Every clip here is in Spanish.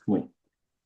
Muy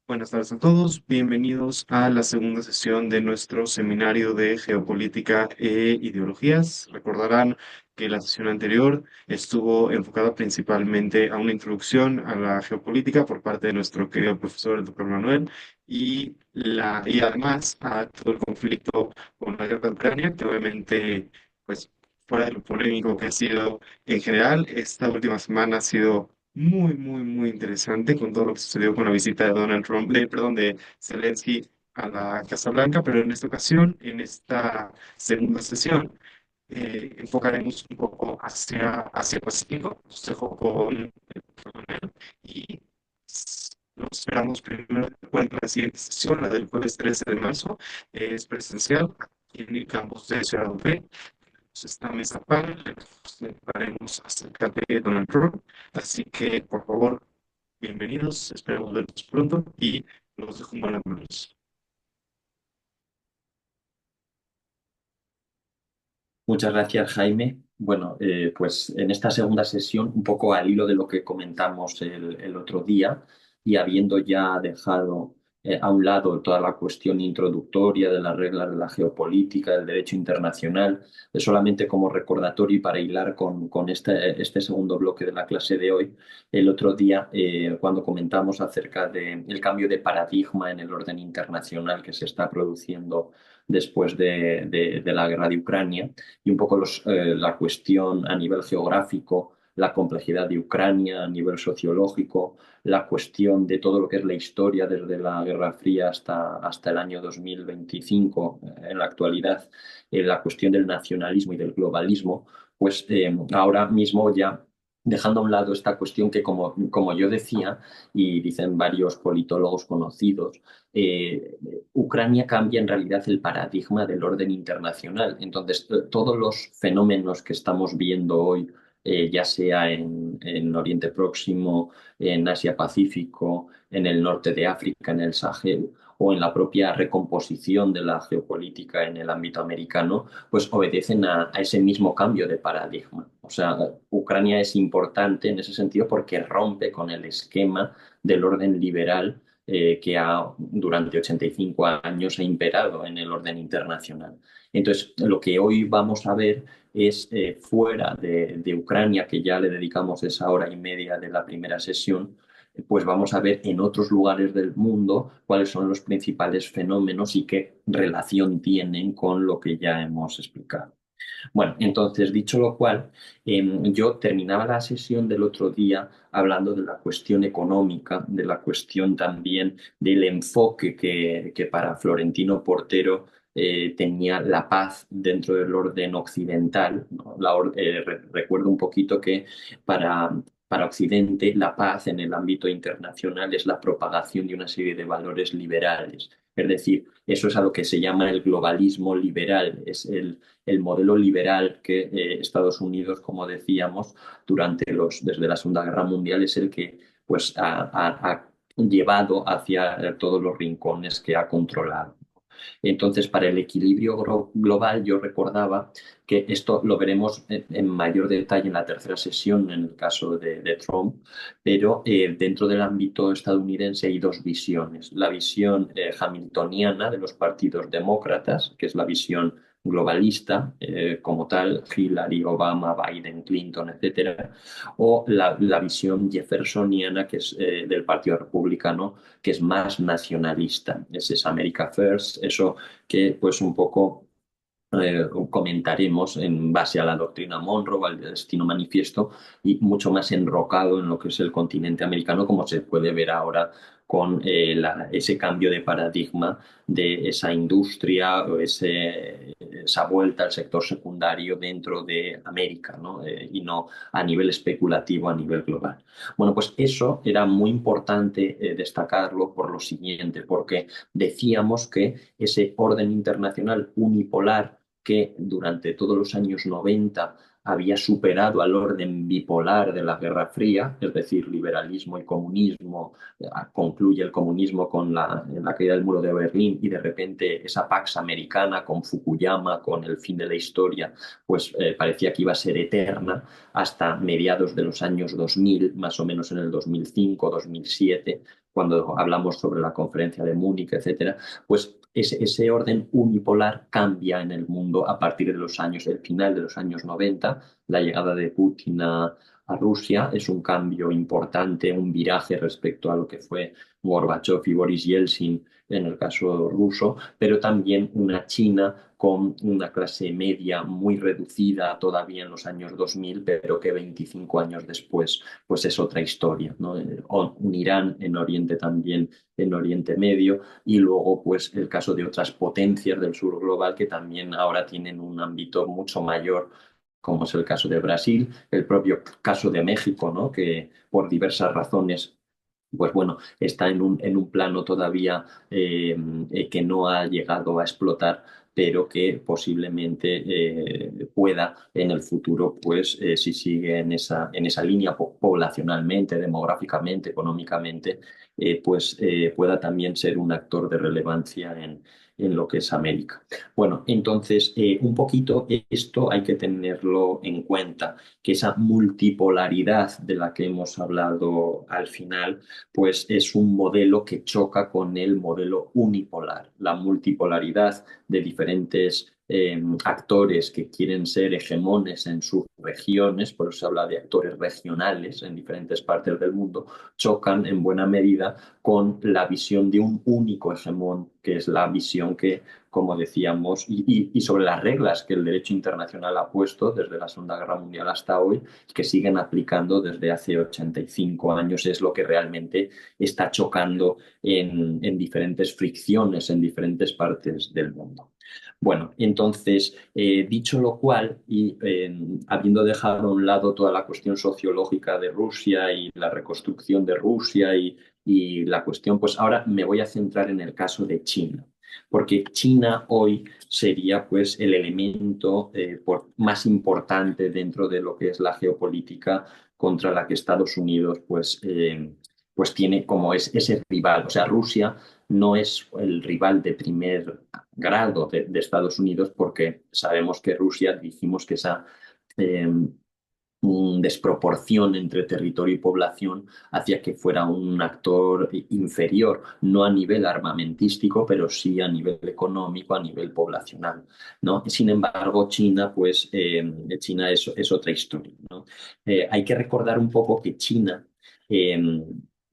Buenas tardes a todos, bienvenidos a la segunda sesión de nuestro seminario de geopolítica e ideologías. Recordarán que la sesión anterior estuvo enfocada principalmente a una introducción a la geopolítica por parte de nuestro querido profesor, el doctor Manuel, y además a todo el conflicto con la guerra de Ucrania, que obviamente, pues, fuera de lo polémico que ha sido en general, esta última semana ha sido muy interesante con todo lo que sucedió con la visita de Donald Trump, perdón, de Zelensky a la Casa Blanca, pero en esta ocasión, en esta segunda sesión, enfocaremos un poco hacia Asia-Pacífico. Nos dejo con el coronel y nos esperamos primero en la siguiente sesión, la del jueves 13 de marzo, es presencial aquí en el campus de Ciudad Obregón. Esta mesa panel, hablaremos acerca de Donald Trump. Así que, por favor, bienvenidos, esperemos verlos pronto y los dejo en buenas manos. Muchas gracias, Jaime. Bueno, pues en esta segunda sesión, un poco al hilo de lo que comentamos el otro día y habiendo ya dejado a un lado toda la cuestión introductoria de las reglas de la geopolítica, del derecho internacional, solamente como recordatorio y para hilar con este segundo bloque de la clase de hoy, el otro día cuando comentamos acerca del cambio de paradigma en el orden internacional que se está produciendo después de la guerra de Ucrania y un poco la cuestión a nivel geográfico, la complejidad de Ucrania a nivel sociológico, la cuestión de todo lo que es la historia desde la Guerra Fría hasta el año 2025, en la actualidad, la cuestión del nacionalismo y del globalismo, pues ahora mismo ya dejando a un lado esta cuestión que, como yo decía, y dicen varios politólogos conocidos, eh, Ucrania cambia en realidad el paradigma del orden internacional. Entonces, todos los fenómenos que estamos viendo hoy, ya sea en Oriente Próximo, en Asia Pacífico, en el norte de África, en el Sahel, o en la propia recomposición de la geopolítica en el ámbito americano, pues obedecen a ese mismo cambio de paradigma. O sea, Ucrania es importante en ese sentido porque rompe con el esquema del orden liberal durante 85 años ha imperado en el orden internacional. Entonces, lo que hoy vamos a ver es fuera de Ucrania, que ya le dedicamos esa hora y media de la primera sesión, pues vamos a ver en otros lugares del mundo cuáles son los principales fenómenos y qué relación tienen con lo que ya hemos explicado. Bueno, entonces, dicho lo cual, yo terminaba la sesión del otro día hablando de la cuestión económica, de la cuestión también del enfoque que para Florentino Portero tenía la paz dentro del orden occidental, ¿no? Recuerdo un poquito que para, para Occidente la paz en el ámbito internacional es la propagación de una serie de valores liberales. Es decir, eso es a lo que se llama el globalismo liberal, es el modelo liberal que Estados Unidos, como decíamos, desde la Segunda Guerra Mundial es el que pues, ha llevado hacia todos los rincones que ha controlado. Entonces, para el equilibrio global, yo recordaba que esto lo veremos en mayor detalle en la tercera sesión, en el caso de Trump, pero dentro del ámbito estadounidense hay dos visiones. La visión hamiltoniana de los partidos demócratas, que es la visión globalista, como tal, Hillary, Obama, Biden, Clinton, etcétera, o la visión jeffersoniana, que es del Partido Republicano, que es más nacionalista. Ese es America First, eso que pues un poco comentaremos en base a la doctrina Monroe, al destino manifiesto y mucho más enrocado en lo que es el continente americano, como se puede ver ahora con ese cambio de paradigma de esa industria o esa vuelta al sector secundario dentro de América, ¿no? Y no a nivel especulativo, a nivel global. Bueno, pues eso era muy importante destacarlo por lo siguiente, porque decíamos que ese orden internacional unipolar que durante todos los años 90 había superado al orden bipolar de la Guerra Fría, es decir, liberalismo y comunismo. Concluye el comunismo con la caída del muro de Berlín y de repente esa Pax Americana con Fukuyama, con el fin de la historia, pues parecía que iba a ser eterna hasta mediados de los años 2000, más o menos en el 2005, 2007, cuando hablamos sobre la conferencia de Múnich, etcétera, pues ese orden unipolar cambia en el mundo a partir de los años, el final de los años 90, la llegada de Putin a Rusia es un cambio importante, un viraje respecto a lo que fue Gorbachev y Boris Yeltsin en el caso ruso, pero también una China con una clase media muy reducida todavía en los años 2000, pero que 25 años después pues es otra historia, ¿no? Un Irán en Oriente también, en Oriente Medio, y luego pues el caso de otras potencias del sur global que también ahora tienen un ámbito mucho mayor, como es el caso de Brasil, el propio caso de México, ¿no? Que por diversas razones pues bueno, está en un plano todavía que no ha llegado a explotar, pero que posiblemente pueda en el futuro, pues si sigue en esa línea poblacionalmente, demográficamente, económicamente, pueda también ser un actor de relevancia en lo que es América. Bueno, entonces, un poquito esto hay que tenerlo en cuenta, que esa multipolaridad de la que hemos hablado al final, pues es un modelo que choca con el modelo unipolar, la multipolaridad de diferentes actores que quieren ser hegemones en sus regiones, por eso se habla de actores regionales en diferentes partes del mundo, chocan en buena medida con la visión de un único hegemón, que es la visión que, como decíamos, y sobre las reglas que el derecho internacional ha puesto desde la Segunda Guerra Mundial hasta hoy, que siguen aplicando desde hace 85 años, es lo que realmente está chocando en diferentes fricciones en diferentes partes del mundo. Bueno, entonces, dicho lo cual, y habiendo dejado a un lado toda la cuestión sociológica de Rusia y la reconstrucción de Rusia y la cuestión, pues ahora me voy a centrar en el caso de China, porque China hoy sería pues el elemento más importante dentro de lo que es la geopolítica contra la que Estados Unidos pues tiene como es ese rival. O sea, Rusia no es el rival de primer grado de Estados Unidos porque sabemos que Rusia, dijimos que esa eh, desproporción entre territorio y población hacía que fuera un actor inferior, no a nivel armamentístico, pero sí a nivel económico, a nivel poblacional, ¿no? Sin embargo, China, pues, China es otra historia, ¿no? Hay que recordar un poco que China, eh,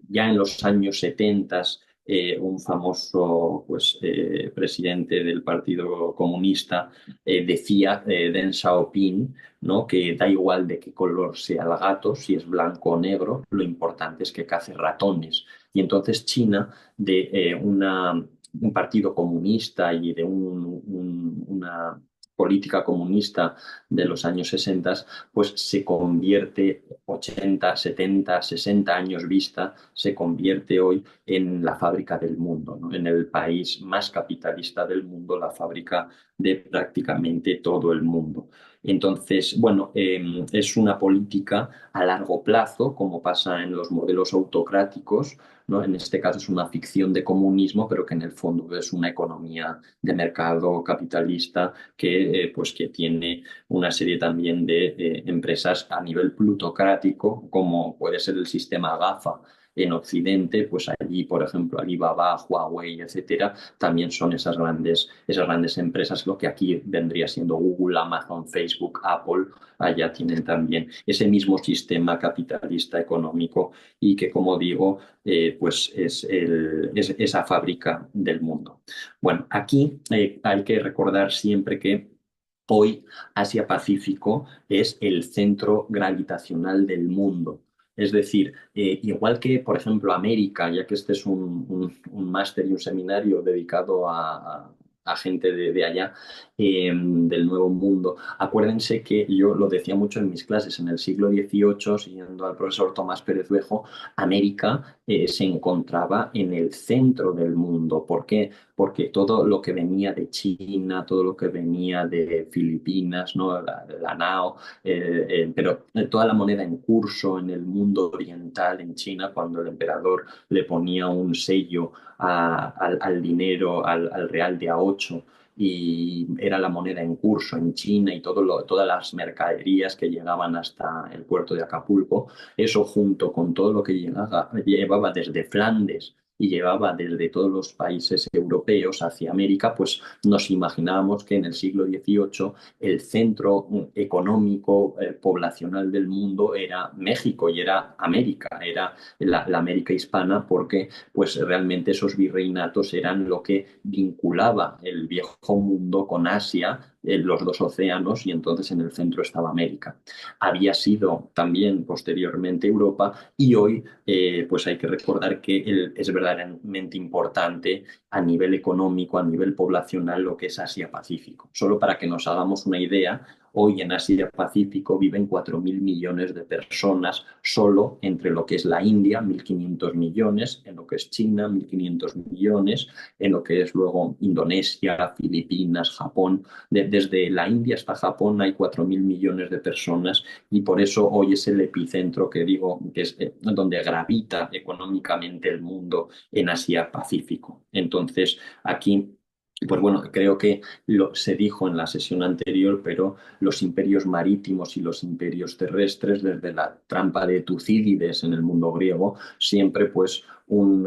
ya en los años 70, un famoso pues, presidente del Partido Comunista decía, Deng Xiaoping, ¿no? Que da igual de qué color sea el gato, si es blanco o negro, lo importante es que cace ratones. Y entonces China, de un partido comunista y de una política comunista de los años 60, pues se convierte 80, 70, 60 años vista, se convierte hoy en la fábrica del mundo, ¿no? En el país más capitalista del mundo, la fábrica de prácticamente todo el mundo. Entonces, bueno, es una política a largo plazo, como pasa en los modelos autocráticos, ¿no? En este caso es una ficción de comunismo, pero que en el fondo es una economía de mercado capitalista pues, que tiene una serie también de empresas a nivel plutocrático, como puede ser el sistema GAFA en Occidente, pues allí, por ejemplo, Alibaba, Huawei, etcétera, también son esas grandes empresas, lo que aquí vendría siendo Google, Amazon, Facebook, Apple, allá tienen también ese mismo sistema capitalista económico y que, como digo, pues es esa fábrica del mundo. Bueno, aquí hay que recordar siempre que hoy Asia-Pacífico es el centro gravitacional del mundo. Es decir, igual que, por ejemplo, América, ya que este es un máster y un seminario dedicado a gente de allá, del Nuevo Mundo. Acuérdense que yo lo decía mucho en mis clases, en el siglo XVIII, siguiendo al profesor Tomás Pérez Vejo, América se encontraba en el centro del mundo. ¿Por qué? Porque todo lo que venía de China, todo lo que venía de Filipinas, ¿no? La Nao, pero toda la moneda en curso en el mundo oriental, en China, cuando el emperador le ponía un sello al dinero, al real de A8, y era la moneda en curso en China y todas las mercaderías que llegaban hasta el puerto de Acapulco, eso junto con todo lo que llevaba desde Flandes y llevaba desde todos los países europeos hacia América, pues nos imaginábamos que en el siglo XVIII el centro económico, poblacional del mundo era México y era América, era la América hispana, porque pues realmente esos virreinatos eran lo que vinculaba el viejo mundo con Asia, los dos océanos, y entonces en el centro estaba América. Había sido también posteriormente Europa, y hoy pues hay que recordar que es verdaderamente importante a nivel económico, a nivel poblacional, lo que es Asia-Pacífico. Solo para que nos hagamos una idea, hoy en Asia-Pacífico viven 4.000 millones de personas, solo entre lo que es la India, 1.500 millones, en lo que es China, 1.500 millones, en lo que es luego Indonesia, Filipinas, Japón. Desde la India hasta Japón hay 4.000 millones de personas, y por eso hoy es el epicentro que digo, que es donde gravita económicamente el mundo, en Asia-Pacífico. Entonces, aquí, pues bueno, creo que se dijo en la sesión anterior, pero los imperios marítimos y los imperios terrestres, desde la trampa de Tucídides en el mundo griego, siempre pues un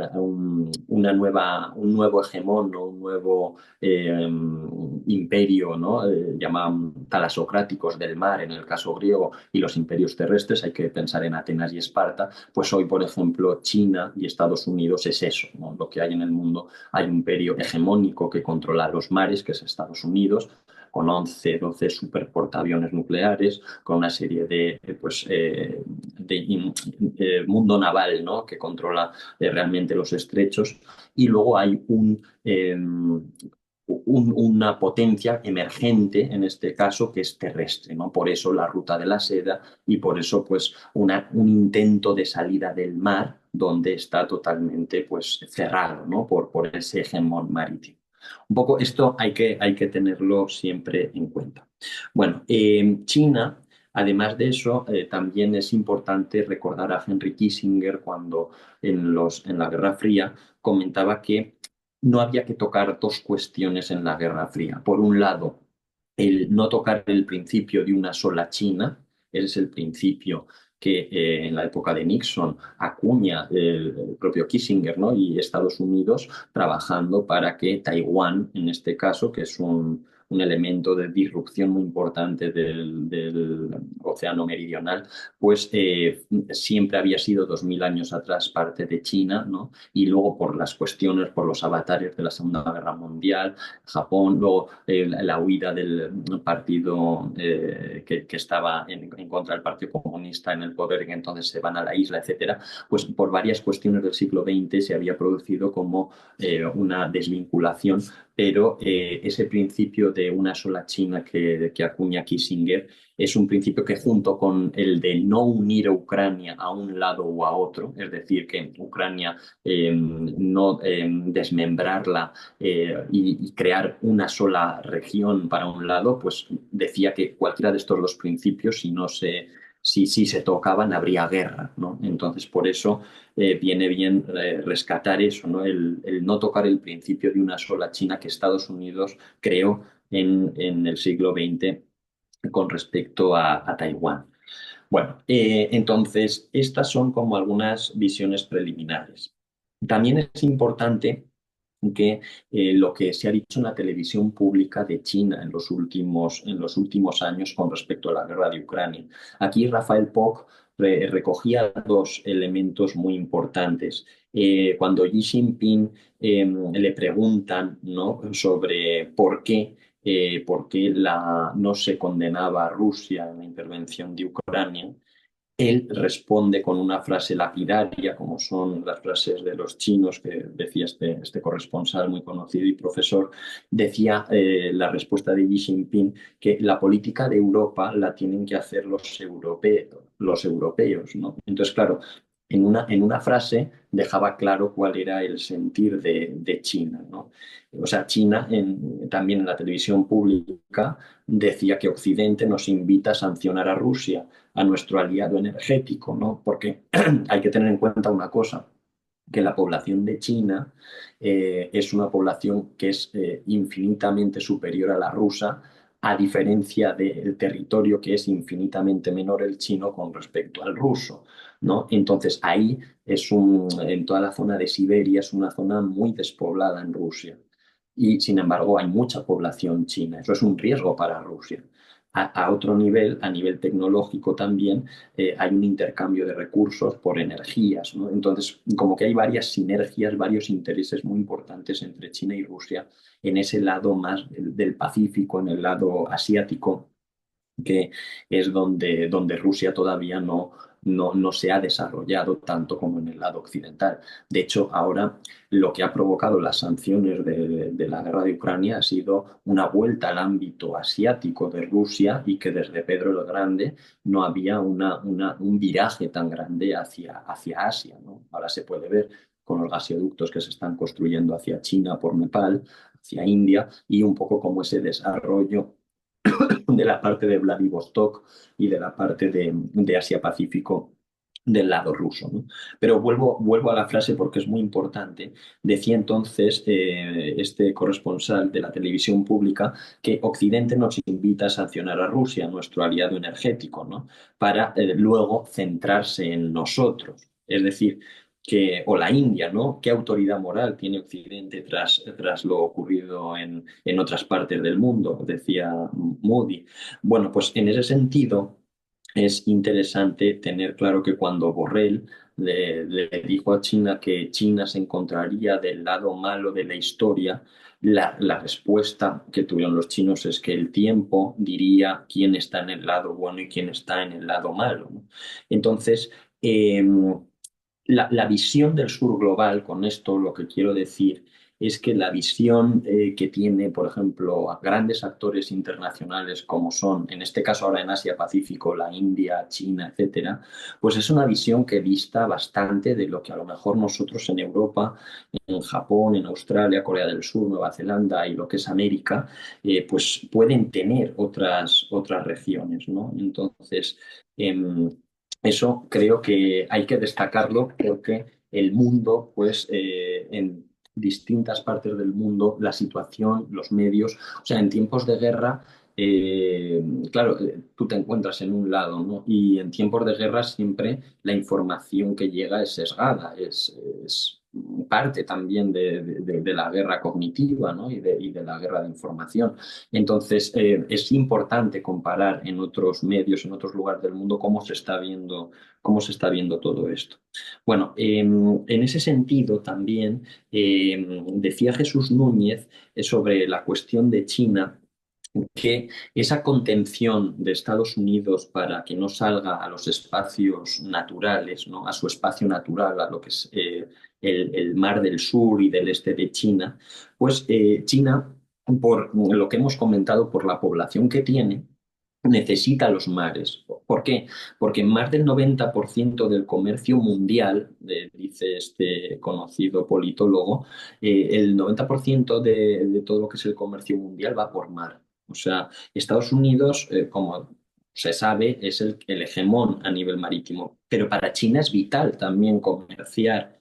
nuevo hegemón, ¿no? Un nuevo imperio, ¿no? Llamaban talasocráticos del mar en el caso griego, y los imperios terrestres, hay que pensar en Atenas y Esparta. Pues hoy, por ejemplo, China y Estados Unidos es eso, ¿no? Lo que hay en el mundo. Hay un imperio hegemónico que controla los mares, que es Estados Unidos, con 11, 12 superportaaviones nucleares, con una serie de mundo naval, ¿no? Que controla realmente los estrechos. Y luego hay una potencia emergente, en este caso, que es terrestre, ¿no? Por eso la ruta de la seda, y por eso pues un intento de salida del mar donde está totalmente pues cerrado, ¿no? Por ese hegemón marítimo. Un poco esto hay que tenerlo siempre en cuenta. Bueno, China, además de eso, también es importante recordar a Henry Kissinger cuando en la Guerra Fría comentaba que no había que tocar dos cuestiones en la Guerra Fría. Por un lado, el no tocar el principio de una sola China, ese es el principio que en la época de Nixon acuña el propio Kissinger, ¿no? Y Estados Unidos trabajando para que Taiwán, en este caso, que es un elemento de disrupción muy importante del océano meridional, pues siempre había sido 2.000 años atrás parte de China, ¿no? Y luego por las cuestiones, por los avatares de la Segunda Guerra Mundial, Japón, luego la huida del partido que estaba en contra del Partido Comunista en el poder, que entonces se van a la isla, etcétera, pues por varias cuestiones del siglo XX se había producido como una desvinculación, pero ese principio de una sola China que acuña Kissinger es un principio que, junto con el de no unir a Ucrania a un lado o a otro, es decir, que Ucrania no desmembrarla y crear una sola región para un lado, pues decía que cualquiera de estos dos principios, si se tocaban, habría guerra, ¿no? Entonces, por eso viene bien rescatar eso, ¿no? El no tocar el principio de una sola China que Estados Unidos creó en el siglo XX con respecto a Taiwán. Bueno, entonces, estas son como algunas visiones preliminares. También es importante que lo que se ha dicho en la televisión pública de China en los últimos años con respecto a la guerra de Ucrania. Aquí Rafael Poch recogía dos elementos muy importantes. Cuando Xi Jinping le preguntan, ¿no? Sobre por qué no se condenaba a Rusia en la intervención de Ucrania, él responde con una frase lapidaria, como son las frases de los chinos que decía este corresponsal muy conocido y profesor, decía la respuesta de Xi Jinping que la política de Europa la tienen que hacer los europeos, ¿no? Entonces, claro, en una frase dejaba claro cuál era el sentir de China, ¿no? O sea, China también en la televisión pública decía que Occidente nos invita a sancionar a Rusia, a nuestro aliado energético, ¿no? Porque hay que tener en cuenta una cosa, que la población de China es una población que es infinitamente superior a la rusa, a diferencia del territorio que es infinitamente menor el chino con respecto al ruso, ¿no? Entonces ahí en toda la zona de Siberia es una zona muy despoblada en Rusia y sin embargo hay mucha población china. Eso es un riesgo para Rusia. A otro nivel, a nivel tecnológico también, hay un intercambio de recursos por energías, ¿no? Entonces, como que hay varias sinergias, varios intereses muy importantes entre China y Rusia en ese lado más del Pacífico, en el lado asiático, que es donde Rusia todavía no se ha desarrollado tanto como en el lado occidental. De hecho, ahora lo que ha provocado las sanciones de la guerra de Ucrania ha sido una vuelta al ámbito asiático de Rusia y que desde Pedro el Grande no había un viraje tan grande hacia Asia, ¿no? Ahora se puede ver con los gasoductos que se están construyendo hacia China por Nepal, hacia India, y un poco como ese desarrollo de la parte de Vladivostok y de la parte de Asia-Pacífico del lado ruso, ¿no? Pero vuelvo a la frase porque es muy importante. Decía entonces este corresponsal de la televisión pública que Occidente nos invita a sancionar a Rusia, nuestro aliado energético, ¿no? Para luego centrarse en nosotros. Es decir, o la India, ¿no? ¿Qué autoridad moral tiene Occidente tras lo ocurrido en otras partes del mundo? Decía Moody. Bueno, pues en ese sentido es interesante tener claro que cuando Borrell le dijo a China que China se encontraría del lado malo de la historia, la respuesta que tuvieron los chinos es que el tiempo diría quién está en el lado bueno y quién está en el lado malo, ¿no? Entonces, la visión del sur global, con esto lo que quiero decir es que la visión que tiene, por ejemplo, a grandes actores internacionales como son, en este caso ahora en Asia-Pacífico, la India, China, etcétera, pues es una visión que dista bastante de lo que a lo mejor nosotros en Europa, en Japón, en Australia, Corea del Sur, Nueva Zelanda y lo que es América, pues pueden tener otras regiones, ¿no? Entonces, eso creo que hay que destacarlo porque el mundo, pues en distintas partes del mundo, la situación, los medios, o sea, en tiempos de guerra, claro, tú te encuentras en un lado, ¿no? Y en tiempos de guerra siempre la información que llega es sesgada, es parte también de la guerra cognitiva, ¿no? Y de la guerra de información. Entonces, es importante comparar en otros medios, en otros lugares del mundo, cómo se está viendo todo esto. Bueno, en ese sentido también decía Jesús Núñez sobre la cuestión de China que esa contención de Estados Unidos para que no salga a los espacios naturales, ¿no? A su espacio natural, a lo que es el mar del sur y del este de China, pues China, por lo que hemos comentado, por la población que tiene, necesita los mares. ¿Por qué? Porque más del 90% del comercio mundial, dice este conocido politólogo, el 90% de todo lo que es el comercio mundial va por mar. O sea, Estados Unidos, como se sabe, es el hegemón a nivel marítimo, pero para China es vital también comerciar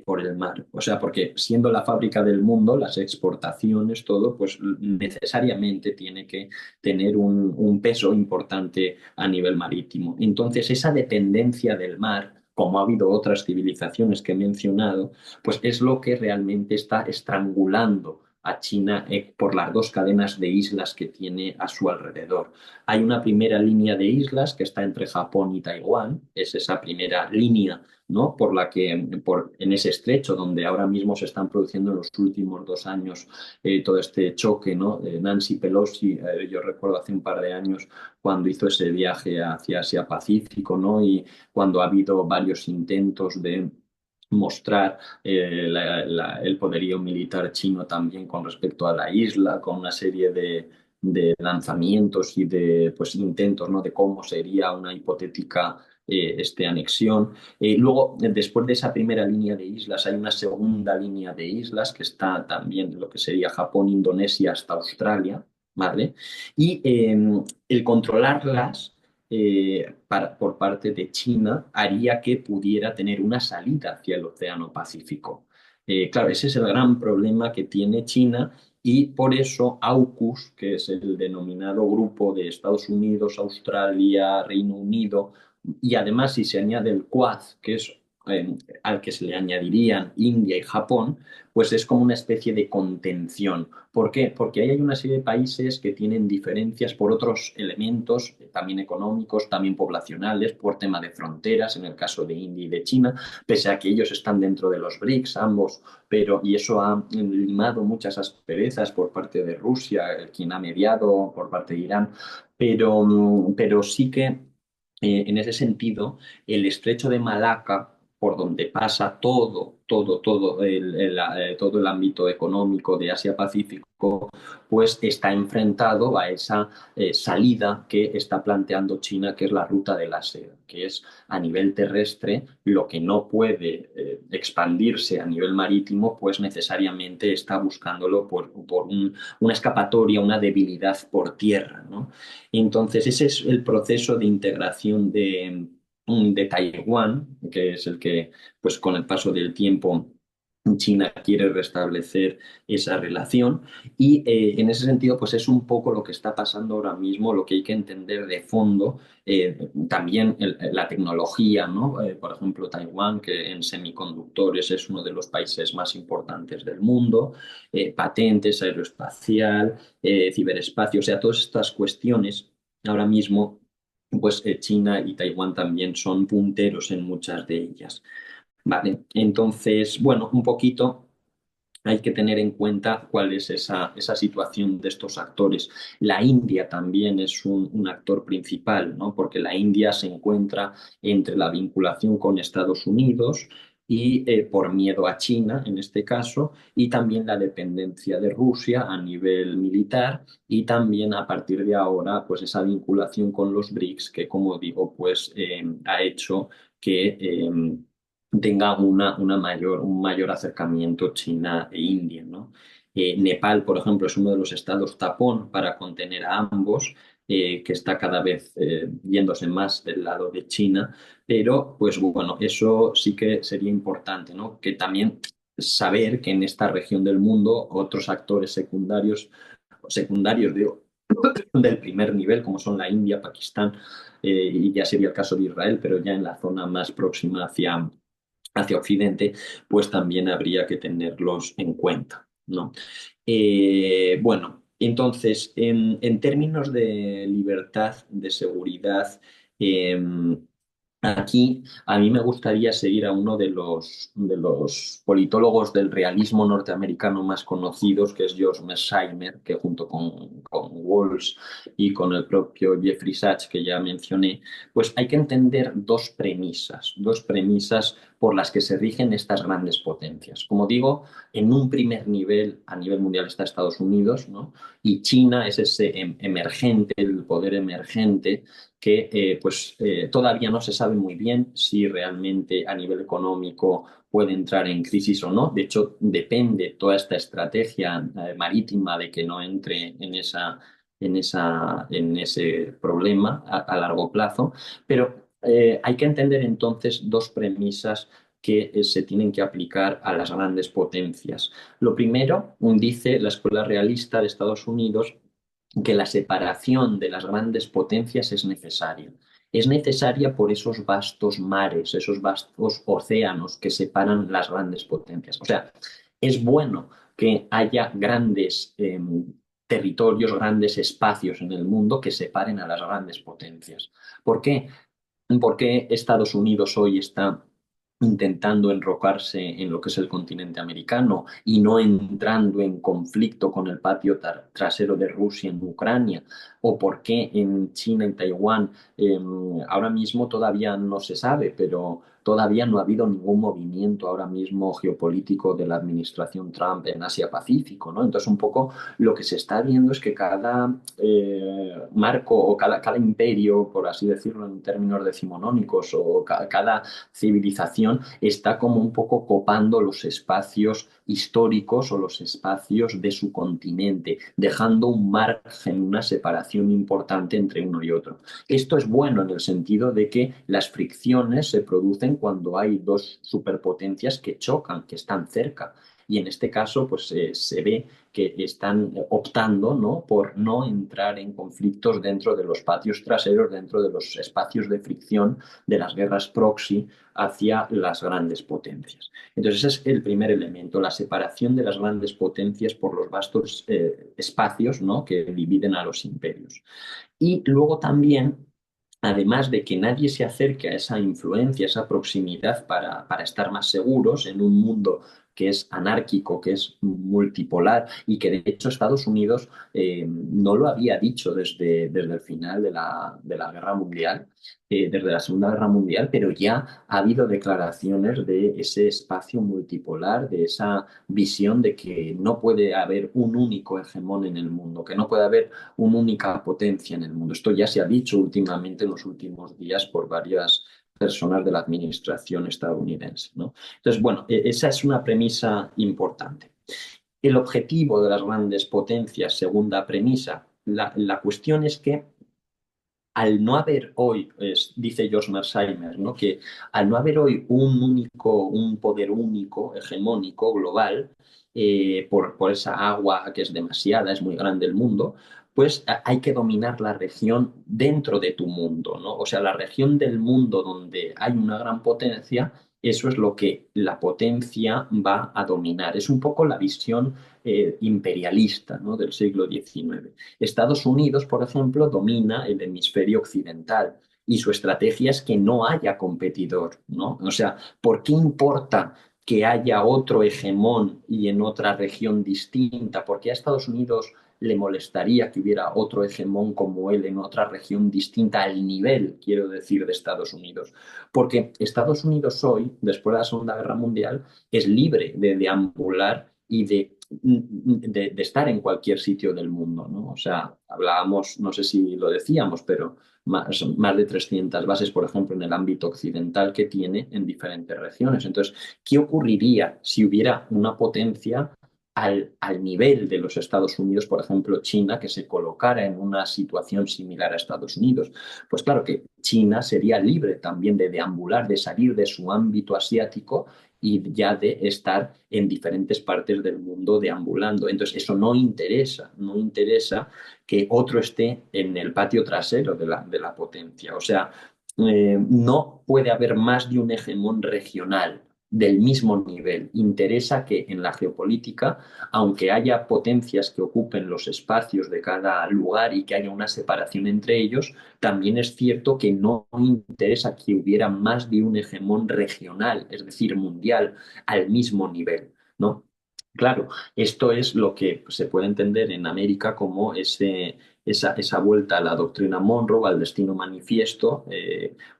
por el mar. O sea, porque siendo la fábrica del mundo, las exportaciones, todo, pues necesariamente tiene que tener un peso importante a nivel marítimo. Entonces, esa dependencia del mar, como ha habido otras civilizaciones que he mencionado, pues es lo que realmente está estrangulando a China por las dos cadenas de islas que tiene a su alrededor. Hay una primera línea de islas que está entre Japón y Taiwán, es esa primera línea, ¿no? Por la que en ese estrecho donde ahora mismo se están produciendo en los últimos 2 años todo este choque, ¿no? Nancy Pelosi, yo recuerdo hace un par de años cuando hizo ese viaje hacia Asia-Pacífico, ¿no? Y cuando ha habido varios intentos de mostrar el poderío militar chino también con respecto a la isla, con una serie de lanzamientos y de pues, intentos, ¿no? de cómo sería una hipotética anexión. Luego, después de esa primera línea de islas, hay una segunda línea de islas que está también en lo que sería Japón, Indonesia hasta Australia, ¿vale? Y el controlarlas por parte de China haría que pudiera tener una salida hacia el Océano Pacífico. Claro, ese es el gran problema que tiene China y por eso AUKUS, que es el denominado grupo de Estados Unidos, Australia, Reino Unido, y además si se añade el Quad, que es al que se le añadirían India y Japón, pues es como una especie de contención. ¿Por qué? Porque ahí hay una serie de países que tienen diferencias por otros elementos, también económicos, también poblacionales, por tema de fronteras, en el caso de India y de China, pese a que ellos están dentro de los BRICS, ambos, y eso ha limado muchas asperezas por parte de Rusia, quien ha mediado por parte de Irán, pero sí que en ese sentido, el estrecho de Malaca, por donde pasa todo el ámbito económico de Asia-Pacífico, pues está enfrentado a esa salida que está planteando China, que es la ruta de la seda, que es a nivel terrestre lo que no puede expandirse a nivel marítimo, pues necesariamente está buscándolo por una escapatoria, una debilidad por tierra, ¿no? Entonces, ese es el proceso de integración de Taiwán, que es el que, pues con el paso del tiempo, China quiere restablecer esa relación y en ese sentido, pues es un poco lo que está pasando ahora mismo, lo que hay que entender de fondo, también la tecnología, ¿no? Por ejemplo, Taiwán, que en semiconductores es uno de los países más importantes del mundo, patentes, aeroespacial, ciberespacio, o sea, todas estas cuestiones ahora mismo, pues China y Taiwán también son punteros en muchas de ellas. Vale, entonces, bueno, un poquito hay que tener en cuenta cuál es esa situación de estos actores. La India también es un actor principal, ¿no? Porque la India se encuentra entre la vinculación con Estados Unidos y por miedo a China, en este caso, y también la dependencia de Rusia a nivel militar y también a partir de ahora, pues esa vinculación con los BRICS que, como digo, pues ha hecho que tenga un mayor acercamiento China e India, ¿no? Nepal, por ejemplo, es uno de los estados tapón para contener a ambos, que está cada vez yéndose más del lado de China, pero pues bueno, eso sí que sería importante, ¿no? Que también saber que en esta región del mundo otros actores secundarios digo, del primer nivel, como son la India, Pakistán, y ya sería el caso de Israel, pero ya en la zona más próxima hacia Occidente, pues también habría que tenerlos en cuenta, ¿no? Bueno, entonces, en términos de libertad, de seguridad, eh, aquí a mí me gustaría seguir a uno de los politólogos del realismo norteamericano más conocidos, que es George Mersheimer, que junto con Walls y con el propio Jeffrey Sachs, que ya mencioné, pues hay que entender dos premisas por las que se rigen estas grandes potencias. Como digo, en un primer nivel, a nivel mundial está Estados Unidos, ¿no? Y China es ese emergente, el poder emergente que todavía no se sabe muy bien si realmente a nivel económico puede entrar en crisis o no. De hecho, depende toda esta estrategia marítima de que no entre en ese problema a largo plazo. Pero hay que entender entonces dos premisas que se tienen que aplicar a las grandes potencias. Lo primero, dice la Escuela Realista de Estados Unidos, que la separación de las grandes potencias es necesaria. Es necesaria por esos vastos mares, esos vastos océanos que separan las grandes potencias. O sea, es bueno que haya grandes territorios, grandes espacios en el mundo que separen a las grandes potencias. ¿Por qué? Porque Estados Unidos hoy está intentando enrocarse en lo que es el continente americano y no entrando en conflicto con el patio trasero de Rusia en Ucrania, o por qué en China y Taiwán ahora mismo todavía no se sabe, pero todavía no ha habido ningún movimiento ahora mismo geopolítico de la administración Trump en Asia-Pacífico, ¿no? Entonces, un poco lo que se está viendo es que cada marco o cada imperio, por así decirlo en términos decimonónicos, o cada civilización está como un poco copando los espacios históricos o los espacios de su continente, dejando un margen, una separación importante entre uno y otro. Esto es bueno en el sentido de que las fricciones se producen cuando hay dos superpotencias que chocan, que están cerca. Y en este caso, pues se ve que están optando, ¿no?, por no entrar en conflictos dentro de los patios traseros, dentro de los espacios de fricción de las guerras proxy hacia las grandes potencias. Entonces, ese es el primer elemento, la separación de las grandes potencias por los vastos espacios, ¿no?, que dividen a los imperios. Y luego también, además de que nadie se acerque a esa influencia, esa proximidad para estar más seguros en un mundo que es anárquico, que es multipolar y que de hecho Estados Unidos no lo había dicho desde el final de la Guerra Mundial, desde la Segunda Guerra Mundial, pero ya ha habido declaraciones de ese espacio multipolar, de esa visión de que no puede haber un único hegemón en el mundo, que no puede haber una única potencia en el mundo. Esto ya se ha dicho últimamente en los últimos días por varias personas de la administración estadounidense, ¿no? Entonces, bueno, esa es una premisa importante. El objetivo de las grandes potencias, segunda premisa, la cuestión es que al no haber hoy, dice George Mearsheimer, ¿no?, que al no haber hoy un poder único, hegemónico, global, por esa agua que es demasiada, es muy grande el mundo, pues hay que dominar la región dentro de tu mundo, ¿no? O sea, la región del mundo donde hay una gran potencia, eso es lo que la potencia va a dominar. Es un poco la visión imperialista, ¿no?, del siglo XIX. Estados Unidos, por ejemplo, domina el hemisferio occidental y su estrategia es que no haya competidor, ¿no? O sea, ¿por qué importa que haya otro hegemón y en otra región distinta? ¿Por qué a Estados Unidos le molestaría que hubiera otro hegemón como él en otra región distinta al nivel, quiero decir, de Estados Unidos? Porque Estados Unidos hoy, después de la Segunda Guerra Mundial, es libre de deambular y de estar en cualquier sitio del mundo, ¿no? O sea, hablábamos, no sé si lo decíamos, pero más de 300 bases, por ejemplo, en el ámbito occidental que tiene en diferentes regiones. Entonces, ¿qué ocurriría si hubiera una potencia al nivel de los Estados Unidos, por ejemplo, China, que se colocara en una situación similar a Estados Unidos? Pues claro que China sería libre también de deambular, de salir de su ámbito asiático y ya de estar en diferentes partes del mundo deambulando. Entonces, eso no interesa que otro esté en el patio trasero de la potencia. O sea, no puede haber más de un hegemón regional del mismo nivel. Interesa que en la geopolítica, aunque haya potencias que ocupen los espacios de cada lugar y que haya una separación entre ellos, también es cierto que no interesa que hubiera más de un hegemón regional, es decir, mundial, al mismo nivel, ¿no? Claro, esto es lo que se puede entender en América como esa vuelta a la doctrina Monroe, al destino manifiesto,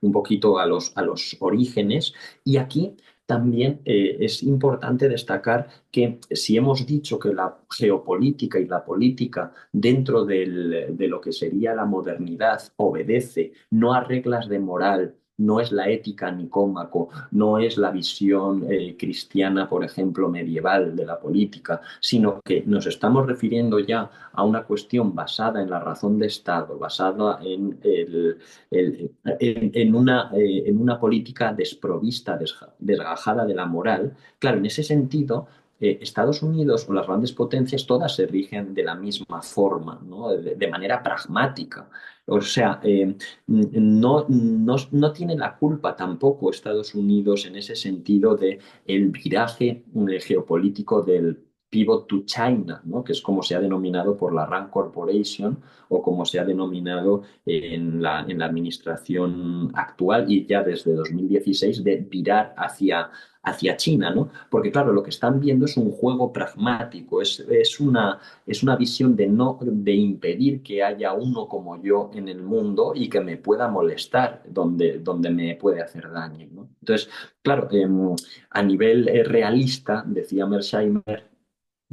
un poquito a los orígenes. Y aquí también es importante destacar que si hemos dicho que la geopolítica y la política dentro de lo que sería la modernidad obedece no a reglas de moral, no es la ética nicómaco, no es la visión cristiana, por ejemplo, medieval de la política, sino que nos estamos refiriendo ya a una cuestión basada en la razón de Estado, basada en una política desprovista, desgajada de la moral. Claro, en ese sentido, Estados Unidos o las grandes potencias todas se rigen de la misma forma, ¿no?, de manera pragmática. O sea, no tiene la culpa tampoco Estados Unidos en ese sentido de el viraje geopolítico Pivot to China, ¿no? Que es como se ha denominado por la Rand Corporation o como se ha denominado en la administración actual y ya desde 2016 de virar hacia China, ¿no? Porque claro, lo que están viendo es un juego pragmático, es una visión de no de impedir que haya uno como yo en el mundo y que me pueda molestar donde me puede hacer daño, ¿no? Entonces, claro, a nivel realista, decía Mersheimer,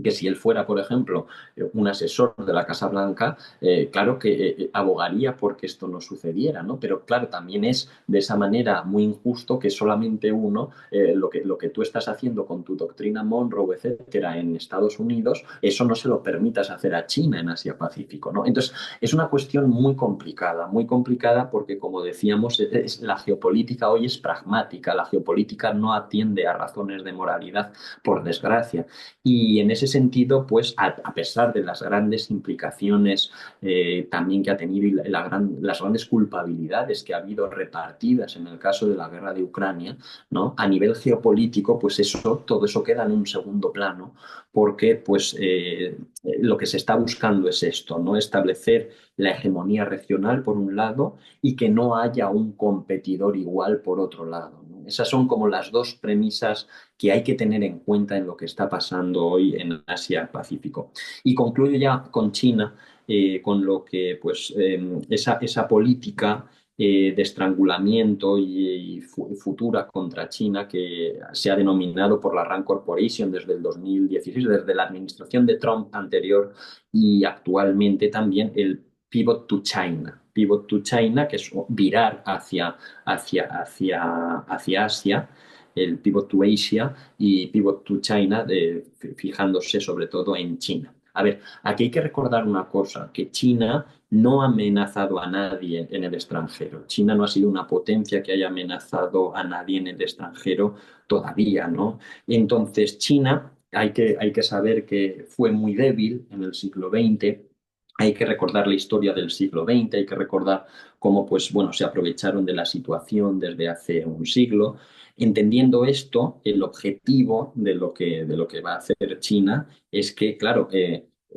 que si él fuera, por ejemplo, un asesor de la Casa Blanca, claro que abogaría porque esto no sucediera, ¿no? Pero claro, también es de esa manera muy injusto que solamente uno, lo que tú estás haciendo con tu doctrina Monroe, etcétera, en Estados Unidos, eso no se lo permitas hacer a China en Asia-Pacífico, ¿no? Entonces, es una cuestión muy complicada porque, como decíamos, la geopolítica hoy es pragmática, la geopolítica no atiende a razones de moralidad, por desgracia. Y en ese sentido, pues a pesar de las grandes implicaciones también que ha tenido y las grandes culpabilidades que ha habido repartidas en el caso de la guerra de Ucrania, ¿no? A nivel geopolítico, pues todo eso queda en un segundo plano, porque pues lo que se está buscando es esto, ¿no? Establecer la hegemonía regional por un lado y que no haya un competidor igual por otro lado, ¿no? Esas son como las dos premisas que hay que tener en cuenta en lo que está pasando hoy en Asia-Pacífico. Y concluyo ya con China, con lo que pues esa política de estrangulamiento futura contra China que se ha denominado por la Rand Corporation desde el 2016, desde la administración de Trump anterior y actualmente también el Pivot to China. Pivot to China, que es virar hacia Asia, el Pivot to Asia y Pivot to China, fijándose sobre todo en China. A ver, aquí hay que recordar una cosa, que China no ha amenazado a nadie en el extranjero. China no ha sido una potencia que haya amenazado a nadie en el extranjero todavía, ¿no? Entonces, China, hay que saber que fue muy débil en el siglo XX. Hay que recordar la historia del siglo XX, hay que recordar cómo, pues, bueno, se aprovecharon de la situación desde hace un siglo. Entendiendo esto, el objetivo de lo que va a hacer China es que, claro,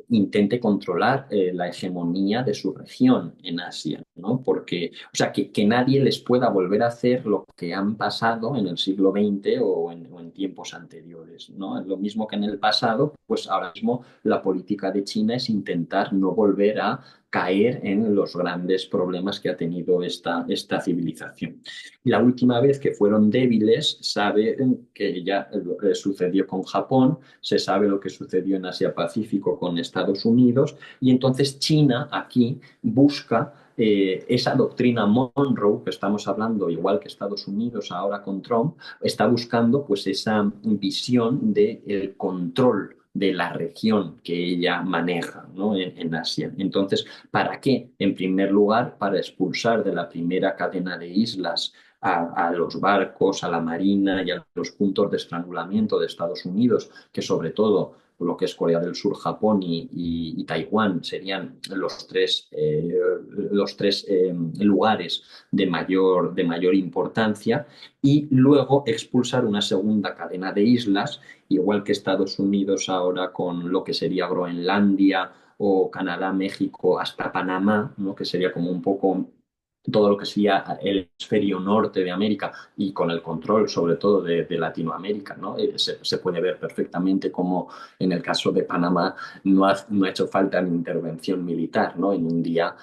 intente controlar la hegemonía de su región en Asia, ¿no? Porque, o sea, que nadie les pueda volver a hacer lo que han pasado en el siglo XX o en tiempos anteriores, ¿no? Lo mismo que en el pasado, pues ahora mismo la política de China es intentar no volver a caer en los grandes problemas que ha tenido esta civilización. La última vez que fueron débiles, sabe que ya sucedió con Japón, se sabe lo que sucedió en Asia-Pacífico con Estados Unidos, y entonces China aquí busca esa doctrina Monroe, que estamos hablando, igual que Estados Unidos ahora con Trump, está buscando pues esa visión del control de la región que ella maneja, ¿no? En Asia. Entonces, ¿para qué? En primer lugar, para expulsar de la primera cadena de islas a los barcos, a la marina y a los puntos de estrangulamiento de Estados Unidos, que sobre todo lo que es Corea del Sur, Japón y Taiwán serían los tres lugares de mayor importancia, y luego expulsar una segunda cadena de islas, igual que Estados Unidos ahora con lo que sería Groenlandia o Canadá, México, hasta Panamá, ¿no? Que sería como un poco todo lo que sería el hemisferio norte de América y con el control sobre todo de Latinoamérica, ¿no? Se puede ver perfectamente como en el caso de Panamá no ha hecho falta ni intervención militar, ¿no? En un día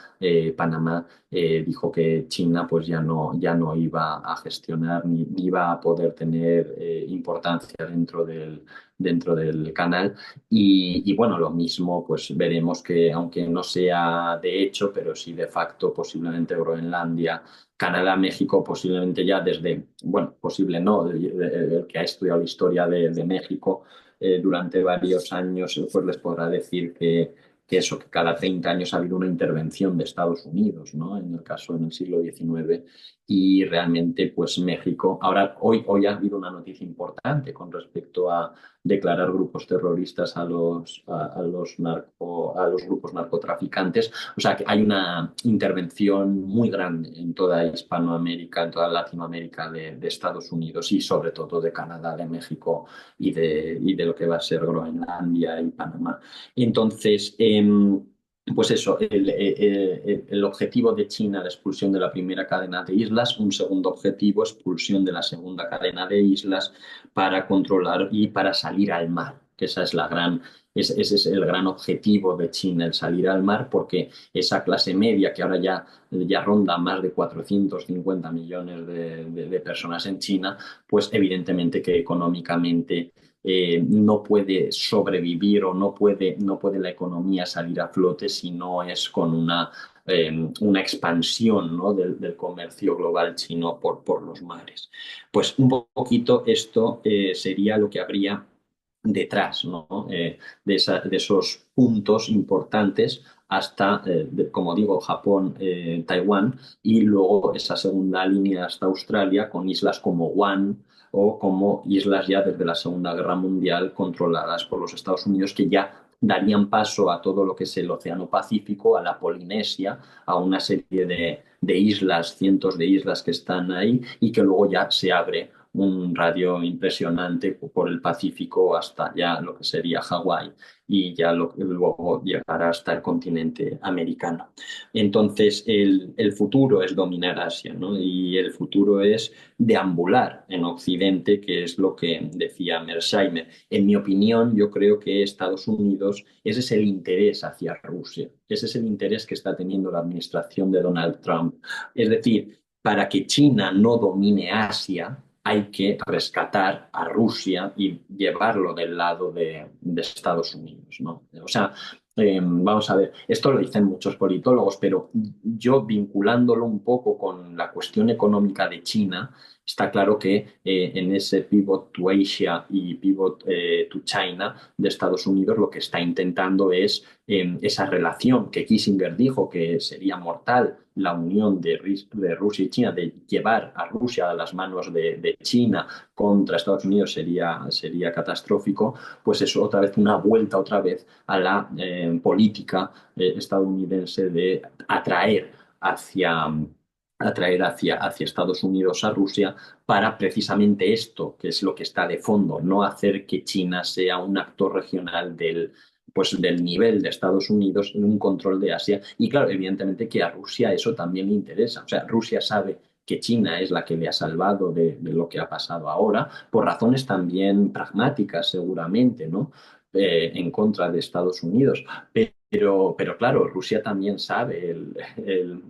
Panamá dijo que China pues ya no iba a gestionar ni iba a poder tener importancia dentro del canal y bueno, lo mismo, pues veremos que aunque no sea de hecho, pero sí de facto, posiblemente Groenlandia, Canadá, México, posiblemente ya desde, bueno, posible no, el que ha estudiado la historia de México durante varios años, pues les podrá decir que eso, que cada 30 años ha habido una intervención de Estados Unidos, ¿no? En el caso en el siglo XIX, y realmente pues México, ahora hoy ha habido una noticia importante con respecto a declarar grupos terroristas a los grupos narcotraficantes. O sea que hay una intervención muy grande en toda Hispanoamérica, en toda Latinoamérica de Estados Unidos y sobre todo de Canadá, de México y de lo que va a ser Groenlandia y Panamá. Entonces, pues eso, el objetivo de China, la expulsión de la primera cadena de islas, un segundo objetivo, expulsión de la segunda cadena de islas para controlar y para salir al mar, que esa es ese es el gran objetivo de China, el salir al mar, porque esa clase media que ahora ya ronda más de 450 millones de personas en China, pues evidentemente que económicamente no puede sobrevivir o no puede la economía salir a flote si no es con una expansión, ¿no? del comercio global chino por los mares. Pues un poquito esto sería lo que habría detrás, ¿no? De esos puntos importantes hasta, como digo, Japón, Taiwán, y luego esa segunda línea hasta Australia con islas como Guam o como islas ya desde la Segunda Guerra Mundial controladas por los Estados Unidos, que ya darían paso a todo lo que es el Océano Pacífico, a la Polinesia, a una serie de islas, cientos de islas que están ahí, y que luego ya se abre un radio impresionante por el Pacífico hasta ya lo que sería Hawái y ya luego llegará hasta el continente americano. Entonces, el futuro es dominar Asia, ¿no? Y el futuro es deambular en Occidente, que es lo que decía Mersheimer. En mi opinión, yo creo que Estados Unidos, ese es el interés hacia Rusia, ese es el interés que está teniendo la administración de Donald Trump. Es decir, para que China no domine Asia, hay que rescatar a Rusia y llevarlo del lado de Estados Unidos, ¿no? O sea, vamos a ver, esto lo dicen muchos politólogos, pero yo vinculándolo un poco con la cuestión económica de China, está claro que en ese pivot to Asia y pivot to China de Estados Unidos lo que está intentando es esa relación que Kissinger dijo que sería mortal, la unión de Rusia y China, de llevar a Rusia a las manos de China contra Estados Unidos sería catastrófico, pues eso otra vez, una vuelta otra vez a la política estadounidense de hacia hacia Estados Unidos a Rusia para precisamente esto, que es lo que está de fondo, no hacer que China sea un actor regional del nivel de Estados Unidos en un control de Asia. Y claro, evidentemente que a Rusia eso también le interesa. O sea, Rusia sabe que China es la que le ha salvado de lo que ha pasado ahora, por razones también pragmáticas seguramente, ¿no? En contra de Estados Unidos. Pero claro, Rusia también sabe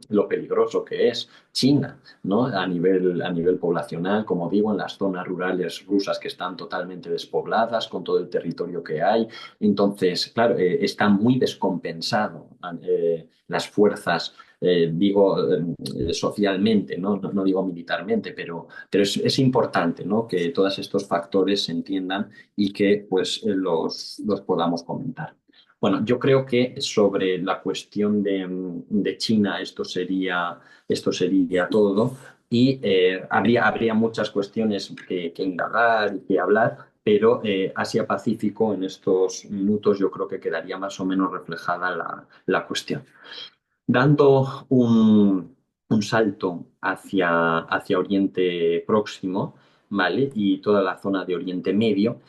lo peligroso que es China, ¿no? A nivel poblacional, como digo, en las zonas rurales rusas que están totalmente despobladas, con todo el territorio que hay. Entonces, claro, está muy descompensado las fuerzas, digo, socialmente, ¿no? No digo militarmente, pero es importante, ¿no? Que todos estos factores se entiendan y que pues los podamos comentar. Bueno, yo creo que sobre la cuestión de China esto sería todo y habría muchas cuestiones que indagar y que hablar, pero Asia-Pacífico en estos minutos yo creo que quedaría más o menos reflejada la cuestión. Dando un salto hacia Oriente Próximo, ¿vale? Y toda la zona de Oriente Medio,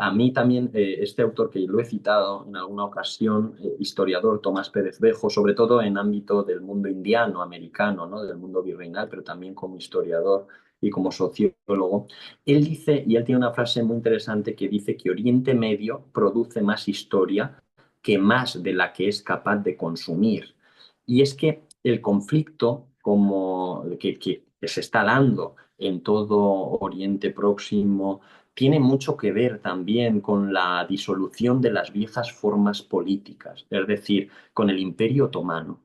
a mí también este autor que lo he citado en alguna ocasión, historiador Tomás Pérez Bejo, sobre todo en ámbito del mundo indiano, americano, ¿no? Del mundo virreinal, pero también como historiador y como sociólogo, él dice, y él tiene una frase muy interesante que dice que Oriente Medio produce más historia que más de la que es capaz de consumir. Y es que el conflicto que se está dando en todo Oriente Próximo tiene mucho que ver también con la disolución de las viejas formas políticas, es decir, con el Imperio Otomano.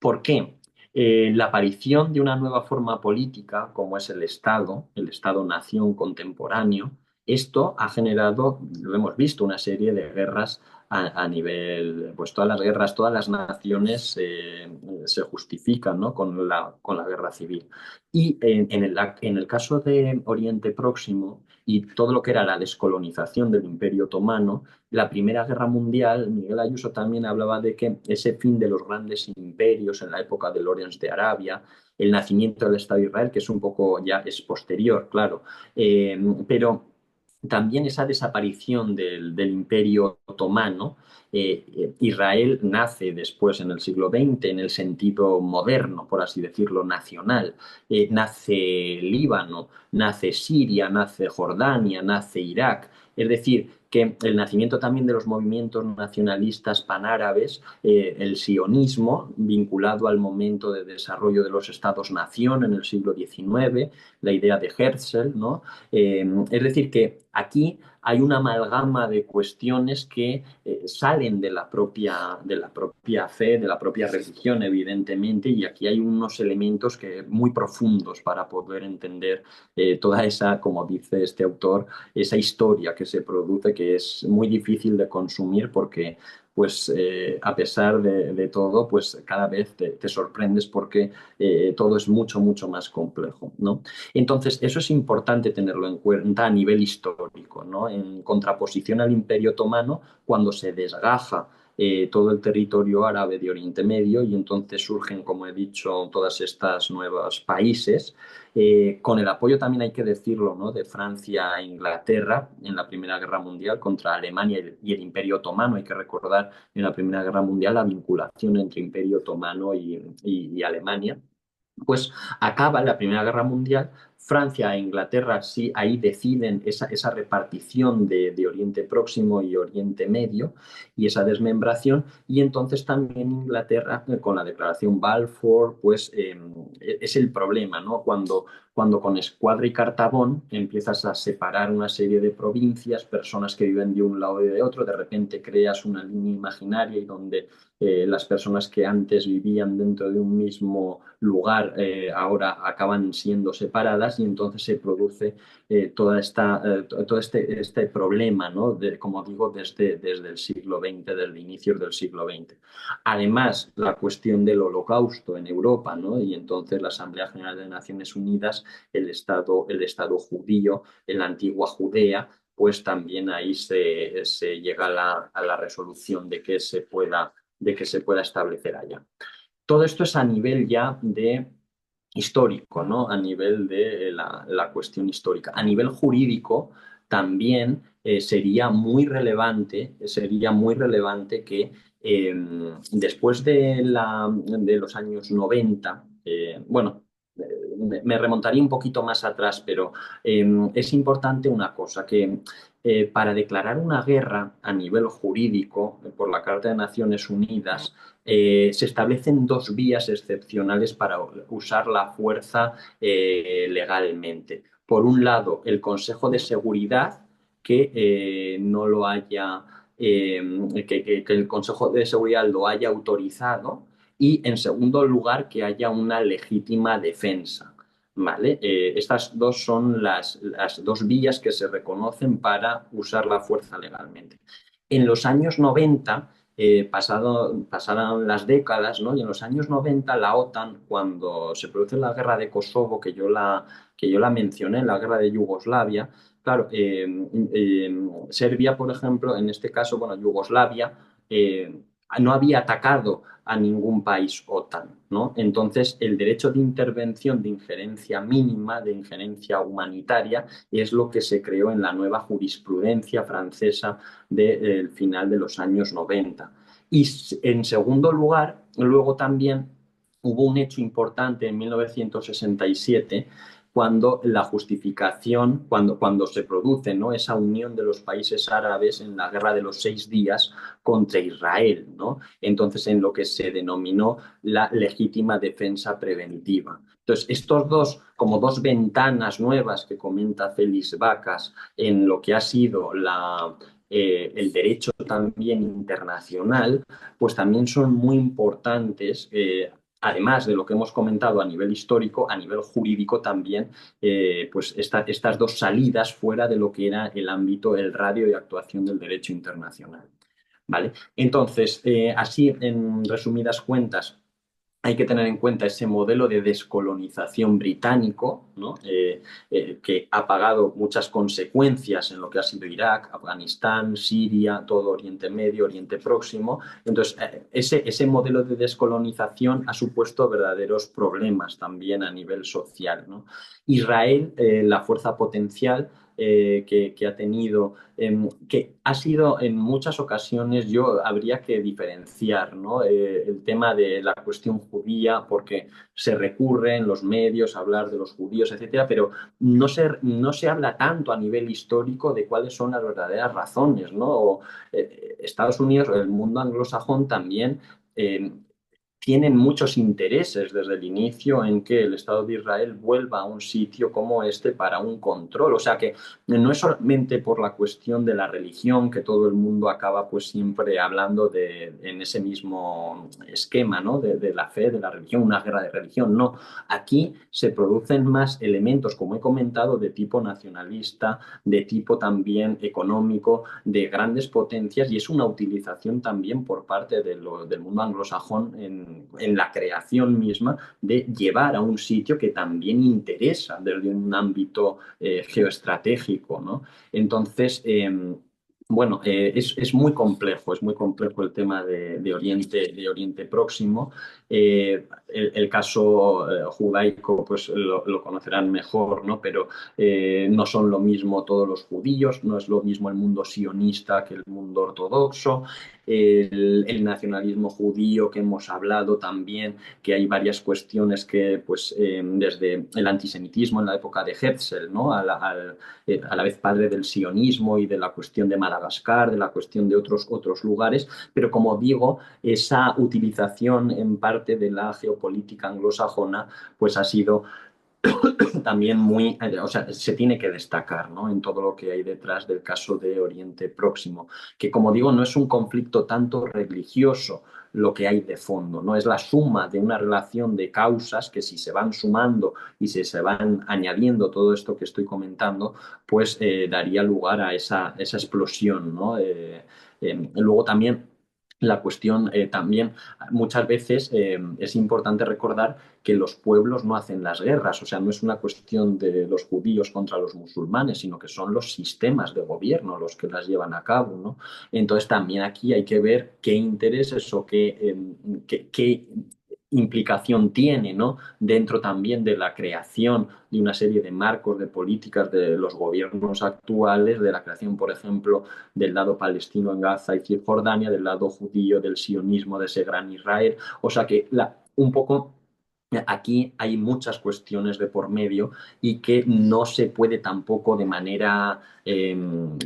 ¿Por qué? La aparición de una nueva forma política, como es el Estado-nación contemporáneo, Esto ha generado, lo hemos visto, una serie de guerras a nivel, pues todas las guerras, todas las naciones se justifican, ¿no? Con la guerra civil. Y en el caso de Oriente Próximo y todo lo que era la descolonización del Imperio Otomano, la Primera Guerra Mundial, Miguel Ayuso también hablaba de que ese fin de los grandes imperios en la época de Lorenz de Arabia, el nacimiento del Estado de Israel, que es un poco ya es posterior, claro, pero también esa desaparición del Imperio Otomano. Israel nace después en el siglo XX en el sentido moderno, por así decirlo, nacional. Nace Líbano, nace Siria, nace Jordania, nace Irak. Es decir, que el nacimiento también de los movimientos nacionalistas panárabes, el sionismo, vinculado al momento de desarrollo de los estados-nación en el siglo XIX, la idea de Herzl, ¿no? Es decir, que aquí hay una amalgama de cuestiones que salen de la propia fe, de la propia religión, evidentemente, y aquí hay unos elementos que, muy profundos para poder entender toda esa, como dice este autor, esa historia que se produce, que es muy difícil de consumir porque pues a pesar de todo, pues cada vez te sorprendes porque todo es mucho, mucho más complejo, ¿no? Entonces, eso es importante tenerlo en cuenta a nivel histórico, ¿no? En contraposición al Imperio Otomano, cuando se desgaja todo el territorio árabe de Oriente Medio y entonces surgen, como he dicho, todas estas nuevos países, con el apoyo también hay que decirlo, ¿no? De Francia e Inglaterra en la Primera Guerra Mundial contra Alemania y el Imperio Otomano. Hay que recordar en la Primera Guerra Mundial la vinculación entre Imperio Otomano y Alemania. Pues acaba la Primera Guerra Mundial, Francia e Inglaterra sí ahí deciden esa repartición de Oriente Próximo y Oriente Medio y esa desmembración, y entonces también Inglaterra con la Declaración Balfour, pues es el problema, ¿no? Cuando con Escuadra y Cartabón empiezas a separar una serie de provincias, personas que viven de un lado y de otro, de repente creas una línea imaginaria y donde las personas que antes vivían dentro de un mismo lugar ahora acaban siendo separadas y entonces se produce todo este problema, ¿no? Como digo, desde el siglo XX, desde inicios del siglo XX. Además, la cuestión del holocausto en Europa, ¿no? Y entonces la Asamblea General de Naciones Unidas, el Estado judío, en la antigua Judea, pues también ahí se llega a la resolución de que se pueda establecer allá. Todo esto es a nivel ya de histórico, ¿no? A nivel de la cuestión histórica. A nivel jurídico también sería muy relevante que después de los años 90, bueno, me remontaría un poquito más atrás, pero es importante una cosa, que para declarar una guerra a nivel jurídico por la Carta de Naciones Unidas, se establecen dos vías excepcionales para usar la fuerza legalmente. Por un lado, el Consejo de Seguridad, que no lo haya, que el Consejo de Seguridad lo haya autorizado, y en segundo lugar, que haya una legítima defensa. ¿Vale? Estas dos son las dos vías que se reconocen para usar la fuerza legalmente. En los años 90, pasaron las décadas, ¿no? Y en los años 90 la OTAN, cuando se produce la guerra de Kosovo, que yo la mencioné, la guerra de Yugoslavia, claro, Serbia, por ejemplo, en este caso, bueno, Yugoslavia, no había atacado a ningún país OTAN, ¿no? Entonces, el derecho de intervención, de injerencia mínima, de injerencia humanitaria, es lo que se creó en la nueva jurisprudencia francesa del final de los años 90. Y en segundo lugar, luego también hubo un hecho importante en 1967 cuando la justificación, cuando se produce, ¿no? Esa unión de los países árabes en la guerra de los 6 días contra Israel, ¿no? Entonces, en lo que se denominó la legítima defensa preventiva. Entonces, estos dos, como dos ventanas nuevas que comenta Félix Vacas en lo que ha sido el derecho también internacional, pues también son muy importantes además de lo que hemos comentado a nivel histórico, a nivel jurídico también, pues estas dos salidas fuera de lo que era el ámbito, el radio de actuación del derecho internacional. ¿Vale? Entonces, así en resumidas cuentas, hay que tener en cuenta ese modelo de descolonización británico, ¿no? Que ha pagado muchas consecuencias en lo que ha sido Irak, Afganistán, Siria, todo Oriente Medio, Oriente Próximo. Entonces, ese modelo de descolonización ha supuesto verdaderos problemas también a nivel social, ¿no? Israel, la fuerza potencial que ha tenido, que ha sido en muchas ocasiones, yo habría que diferenciar, ¿no? El tema de la cuestión judía, porque se recurre en los medios a hablar de los judíos, etcétera, pero no se habla tanto a nivel histórico de cuáles son las verdaderas razones, ¿no? Estados Unidos, el mundo anglosajón también eh, tienen muchos intereses desde el inicio en que el Estado de Israel vuelva a un sitio como este para un control. O sea que no es solamente por la cuestión de la religión, que todo el mundo acaba pues siempre hablando en ese mismo esquema, ¿no? De la fe, de la religión, una guerra de religión. No, aquí se producen más elementos, como he comentado, de tipo nacionalista, de tipo también económico, de grandes potencias, y es una utilización también por parte del mundo anglosajón en la creación misma de llevar a un sitio que también interesa desde un ámbito geoestratégico, ¿no? Entonces, bueno, es muy complejo el tema de Oriente Próximo. El caso judaico, pues lo conocerán mejor, ¿no? Pero no son lo mismo todos los judíos, no es lo mismo el mundo sionista que el mundo ortodoxo, el nacionalismo judío que hemos hablado también, que hay varias cuestiones que, pues, desde el antisemitismo en la época de Herzl, ¿no? A la vez padre del sionismo y de la cuestión de Madagascar, de la cuestión de otros lugares, pero como digo, esa utilización en parte de la geopolítica anglosajona, pues ha sido también muy, o sea, se tiene que destacar, ¿no? En todo lo que hay detrás del caso de Oriente Próximo, que como digo, no es un conflicto tanto religioso lo que hay de fondo, ¿no? Es la suma de una relación de causas que si se van sumando y si se van añadiendo todo esto que estoy comentando, pues daría lugar a esa explosión, ¿no? Luego también la cuestión también muchas veces es importante recordar que los pueblos no hacen las guerras, o sea, no es una cuestión de los judíos contra los musulmanes, sino que son los sistemas de gobierno los que las llevan a cabo, ¿no? Entonces también aquí hay que ver qué intereses o qué implicación tiene, ¿no? Dentro también de la creación de una serie de marcos de políticas de los gobiernos actuales, de la creación, por ejemplo, del lado palestino en Gaza y Cisjordania, del lado judío, del sionismo, de ese gran Israel. O sea que un poco aquí hay muchas cuestiones de por medio y que no se puede tampoco de manera,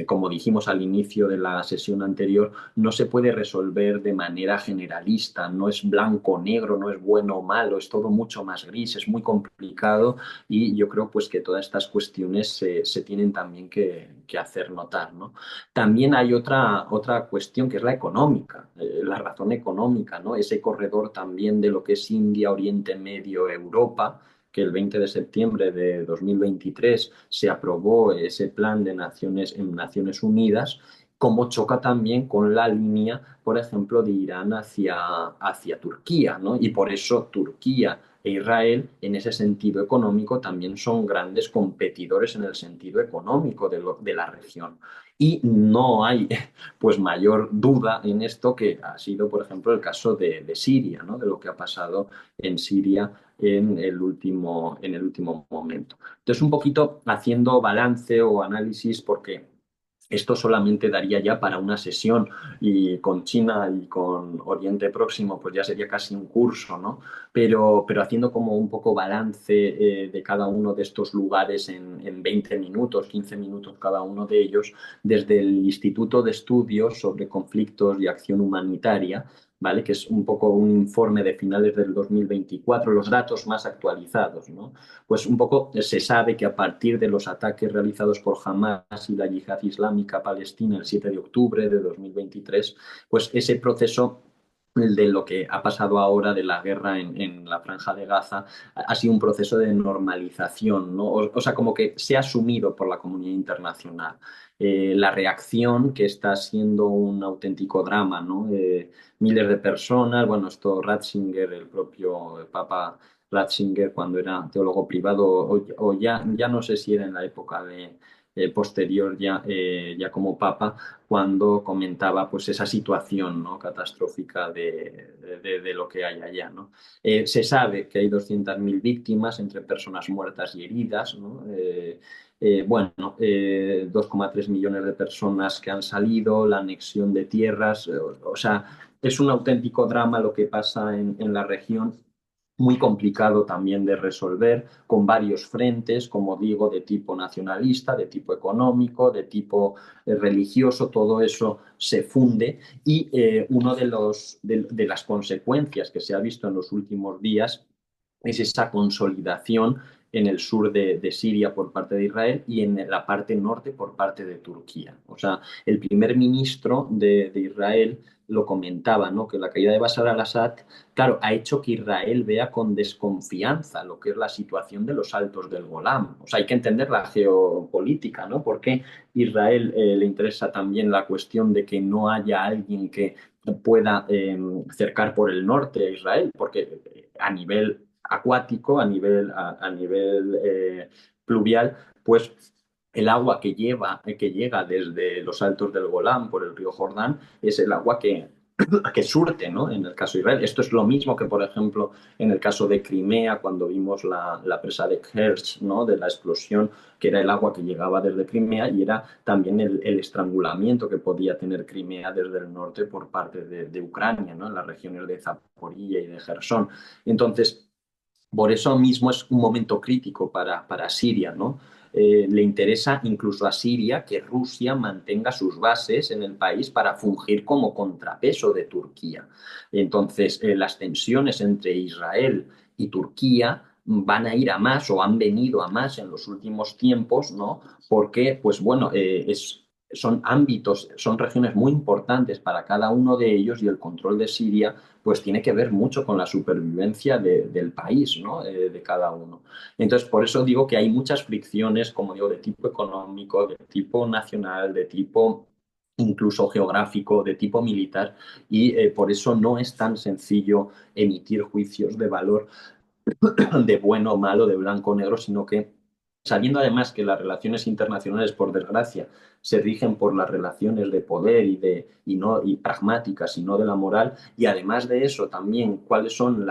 como dijimos al inicio de la sesión anterior, no se puede resolver de manera generalista, no es blanco o negro, no es bueno o malo, es todo mucho más gris, es muy complicado y yo creo pues que todas estas cuestiones se tienen también que hacer notar, ¿no? También hay otra cuestión que es la económica, la razón económica, ¿no? Ese corredor también de lo que es India, Oriente Medio, Europa, que el 20 de septiembre de 2023 se aprobó ese plan de naciones en Naciones Unidas, como choca también con la línea, por ejemplo, de Irán hacia Turquía, ¿no? Y por eso Turquía e Israel, en ese sentido económico, también son grandes competidores en el sentido económico de la región. Y no hay pues mayor duda en esto que ha sido, por ejemplo, el caso de Siria, ¿no? De lo que ha pasado en Siria en el último momento. Entonces, un poquito haciendo balance o análisis, porque esto solamente daría ya para una sesión y con China y con Oriente Próximo pues ya sería casi un curso, ¿no? Pero haciendo como un poco balance de cada uno de estos lugares en 20 minutos, 15 minutos cada uno de ellos, desde el Instituto de Estudios sobre Conflictos y Acción Humanitaria, ¿vale? Que es un poco un informe de finales del 2024, los datos más actualizados, ¿no? Pues un poco se sabe que a partir de los ataques realizados por Hamas y la Yihad Islámica Palestina el 7 de octubre de 2023, pues ese proceso de lo que ha pasado ahora de la guerra en la Franja de Gaza ha sido un proceso de normalización, ¿no? O sea, como que se ha asumido por la comunidad internacional. La reacción, que está siendo un auténtico drama, ¿no? Miles de personas, bueno, esto Ratzinger, el propio Papa Ratzinger, cuando era teólogo privado, o ya no sé si era en la época de, posterior ya como Papa, cuando comentaba pues esa situación, ¿no? catastrófica de lo que hay allá, ¿no? Se sabe que hay 200.000 víctimas entre personas muertas y heridas, ¿no? 2,3 millones de personas que han salido, la anexión de tierras, o sea, es un auténtico drama lo que pasa en la región, muy complicado también de resolver, con varios frentes, como digo, de tipo nacionalista, de tipo económico, de tipo religioso, todo eso se funde y una de las consecuencias que se ha visto en los últimos días es esa consolidación en el sur de Siria por parte de Israel y en la parte norte por parte de Turquía. O sea, el primer ministro de Israel lo comentaba, ¿no? Que la caída de Bashar al-Assad, claro, ha hecho que Israel vea con desconfianza lo que es la situación de los altos del Golán. O sea, hay que entender la geopolítica, ¿no? Porque Israel le interesa también la cuestión de que no haya alguien que pueda cercar por el norte a Israel, porque a nivel acuático, a nivel pluvial, pues el agua que llega desde los altos del Golán por el río Jordán es el agua que surte, ¿no? En el caso de Israel. Esto es lo mismo que, por ejemplo, en el caso de Crimea, cuando vimos la presa de Kerch, ¿no? De la explosión, que era el agua que llegaba desde Crimea y era también el estrangulamiento que podía tener Crimea desde el norte por parte de Ucrania, ¿no? En las regiones de Zaporilla y de Gerson. Entonces, por eso mismo es un momento crítico para Siria, ¿no? Le interesa incluso a Siria que Rusia mantenga sus bases en el país para fungir como contrapeso de Turquía. Entonces, las tensiones entre Israel y Turquía van a ir a más o han venido a más en los últimos tiempos, ¿no? Porque, pues bueno, son ámbitos, son regiones muy importantes para cada uno de ellos y el control de Siria pues tiene que ver mucho con la supervivencia del país, ¿no? De cada uno. Entonces, por eso digo que hay muchas fricciones, como digo, de tipo económico, de tipo nacional, de tipo incluso geográfico, de tipo militar, y por eso no es tan sencillo emitir juicios de valor de bueno o malo, de blanco o negro, sino que sabiendo además que las relaciones internacionales, por desgracia, se rigen por las relaciones de poder y pragmáticas y no de la moral, y además de eso también cuáles son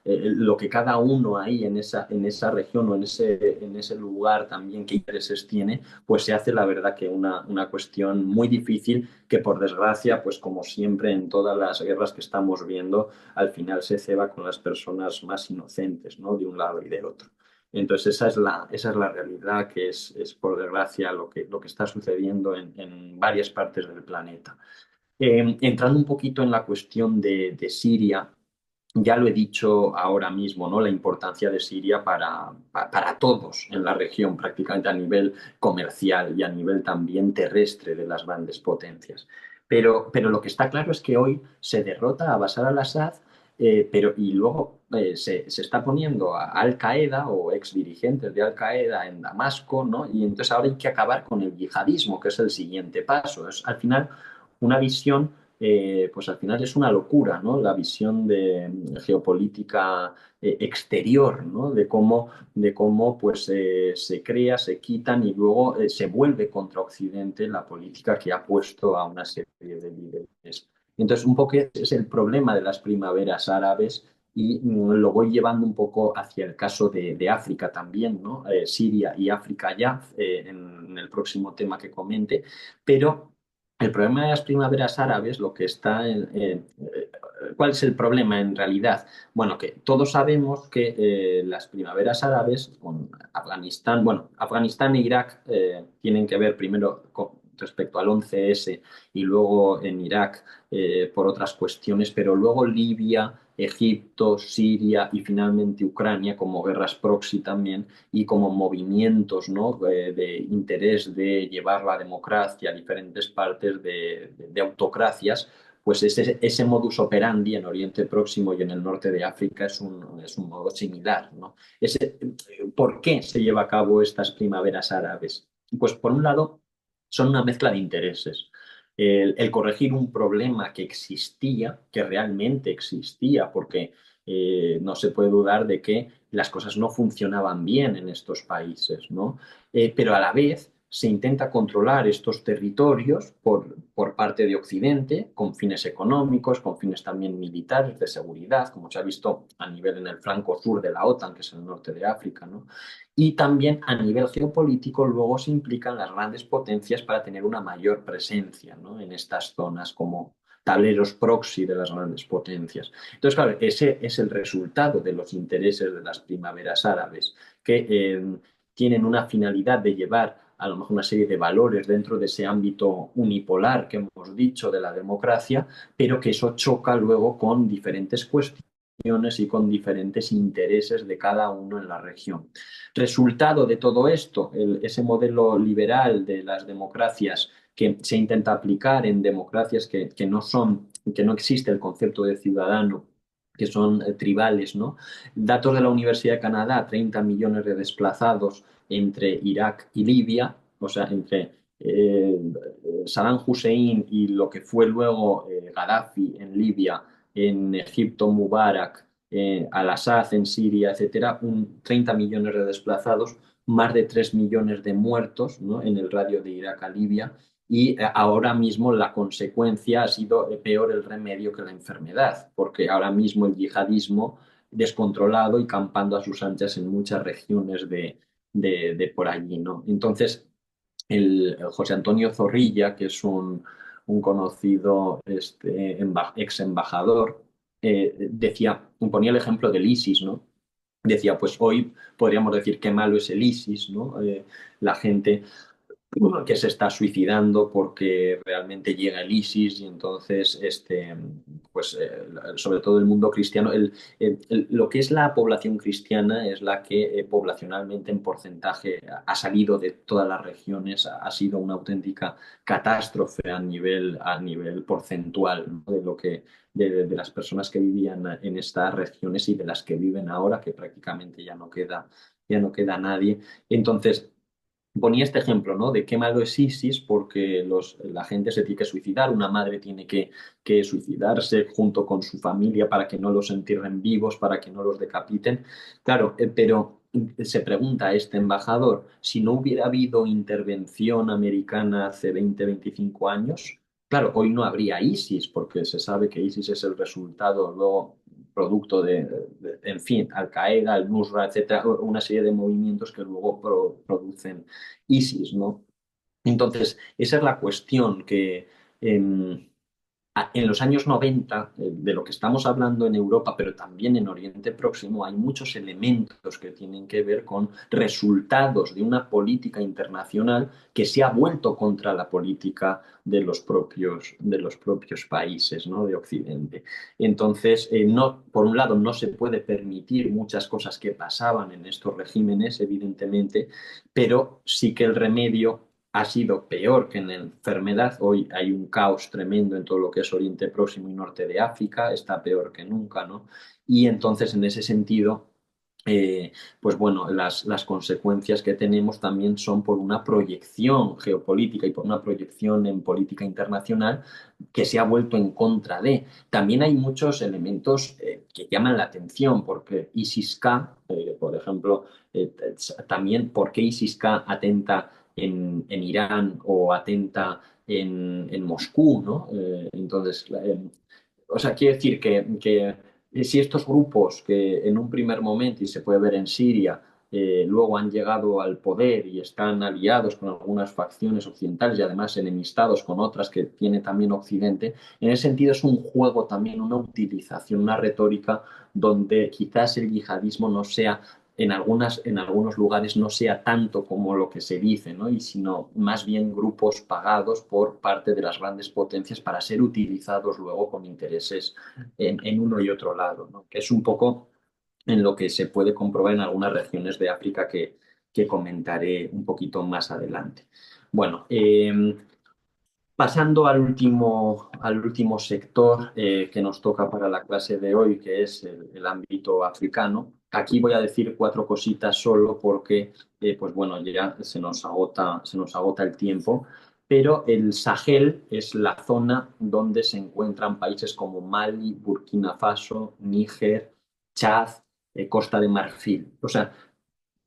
lo que cada uno ahí en esa región o en ese lugar también qué intereses tiene, pues se hace la verdad que una cuestión muy difícil que por desgracia, pues como siempre en todas las guerras que estamos viendo, al final se ceba con las personas más inocentes, ¿no? De un lado y del otro. Entonces esa es la realidad que es por desgracia lo que está sucediendo en varias partes del planeta. Entrando un poquito en la cuestión de Siria, ya lo he dicho ahora mismo, ¿no? La importancia de Siria para todos en la región, prácticamente a nivel comercial y a nivel también terrestre de las grandes potencias. Pero lo que está claro es que hoy se derrota a Bashar al-Assad, y luego se está poniendo a Al Qaeda o ex dirigentes de Al Qaeda en Damasco, ¿no? Y entonces ahora hay que acabar con el yihadismo, que es el siguiente paso. Es al final una visión, pues al final es una locura, ¿no? La visión de geopolítica exterior, ¿no? De cómo pues, se crea, se quitan y luego se vuelve contra Occidente la política que ha puesto a una serie de líderes. Entonces, un poco ese es el problema de las primaveras árabes y lo voy llevando un poco hacia el caso de África también, ¿no? Siria y África ya, en el próximo tema que comente, pero el problema de las primaveras árabes, lo que está ¿cuál es el problema en realidad? Bueno, que todos sabemos que las primaveras árabes con Afganistán, bueno, Afganistán e Irak tienen que ver primero respecto al 11S y luego en Irak por otras cuestiones, pero luego Libia, Egipto, Siria y finalmente Ucrania como guerras proxy también y como movimientos, ¿no? de interés de llevar la democracia a diferentes partes de autocracias, pues ese modus operandi en Oriente Próximo y en el norte de África es un modo similar, ¿no? ¿Por qué se lleva a cabo estas primaveras árabes? Pues por un lado, son una mezcla de intereses. El corregir un problema que existía, que realmente existía, porque no se puede dudar de que las cosas no funcionaban bien en estos países, ¿no? Pero a la vez se intenta controlar estos territorios por parte de Occidente con fines económicos, con fines también militares, de seguridad, como se ha visto a nivel en el flanco sur de la OTAN, que es el norte de África, ¿no? Y también a nivel geopolítico luego se implican las grandes potencias para tener una mayor presencia, ¿no? En estas zonas como tableros proxy de las grandes potencias. Entonces, claro, ese es el resultado de los intereses de las primaveras árabes, que tienen una finalidad de llevar a lo mejor una serie de valores dentro de ese ámbito unipolar que hemos dicho de la democracia, pero que eso choca luego con diferentes cuestiones y con diferentes intereses de cada uno en la región. Resultado de todo esto, ese modelo liberal de las democracias que se intenta aplicar en democracias que no existe el concepto de ciudadano, que son tribales, ¿no? Datos de la Universidad de Canadá, 30 millones de desplazados entre Irak y Libia, o sea, entre Saddam Hussein y lo que fue luego Gaddafi en Libia, en Egipto Mubarak, al-Assad en Siria, etcétera, 30 millones de desplazados, más de 3 millones de muertos, ¿no? En el radio de Irak a Libia. Y ahora mismo la consecuencia ha sido peor el remedio que la enfermedad, porque ahora mismo el yihadismo descontrolado y campando a sus anchas en muchas regiones de por allí, ¿no? Entonces, el José Antonio Zorrilla, que es un conocido ex embajador, ponía el ejemplo del ISIS, ¿no? Decía, pues hoy podríamos decir qué malo es el ISIS, ¿no? La gente que se está suicidando porque realmente llega el ISIS y entonces, pues, sobre todo el mundo cristiano, lo que es la población cristiana es la que poblacionalmente en porcentaje ha salido de todas las regiones, ha sido una auténtica catástrofe a nivel porcentual, ¿no? De lo que, de las personas que vivían en estas regiones y de las que viven ahora, que prácticamente ya no queda nadie. Entonces, ponía este ejemplo, ¿no? De qué malo es ISIS porque la gente se tiene que suicidar, una madre tiene que suicidarse junto con su familia para que no los entierren vivos, para que no los decapiten. Claro, pero se pregunta este embajador, si no hubiera habido intervención americana hace 20, 25 años, claro, hoy no habría ISIS porque se sabe que ISIS es el resultado luego producto en fin, Al-Qaeda, al-Nusra, etcétera, una serie de movimientos que luego producen ISIS, ¿no? Entonces, esa es la cuestión que eh, en los años 90, de lo que estamos hablando en Europa, pero también en Oriente Próximo, hay muchos elementos que tienen que ver con resultados de una política internacional que se ha vuelto contra la política de los propios países, ¿no? De Occidente. Entonces, no, por un lado, no se puede permitir muchas cosas que pasaban en estos regímenes, evidentemente, pero sí que el remedio ha sido peor que en la enfermedad. Hoy hay un caos tremendo en todo lo que es Oriente Próximo y Norte de África, está peor que nunca, ¿no? Y entonces, en ese sentido, pues bueno, las consecuencias que tenemos también son por una proyección geopolítica y por una proyección en política internacional que se ha vuelto en contra de. También hay muchos elementos que llaman la atención, porque ISIS-K, por ejemplo, también, ¿por qué ISIS-K atenta en Irán o atenta en Moscú, ¿no? Entonces, o sea, quiere decir que si estos grupos que en un primer momento, y se puede ver en Siria, luego han llegado al poder y están aliados con algunas facciones occidentales y además enemistados con otras que tiene también Occidente, en ese sentido es un juego también, una utilización, una retórica donde quizás el yihadismo no sea en algunos lugares no sea tanto como lo que se dice, ¿no? Y sino más bien grupos pagados por parte de las grandes potencias para ser utilizados luego con intereses en uno y otro lado, ¿no? Que es un poco en lo que se puede comprobar en algunas regiones de África que comentaré un poquito más adelante. Bueno, Pasando al último sector que nos toca para la clase de hoy, que es el ámbito africano. Aquí voy a decir cuatro cositas solo porque, pues bueno, ya se nos agota el tiempo. Pero el Sahel es la zona donde se encuentran países como Mali, Burkina Faso, Níger, Chad, Costa de Marfil. O sea,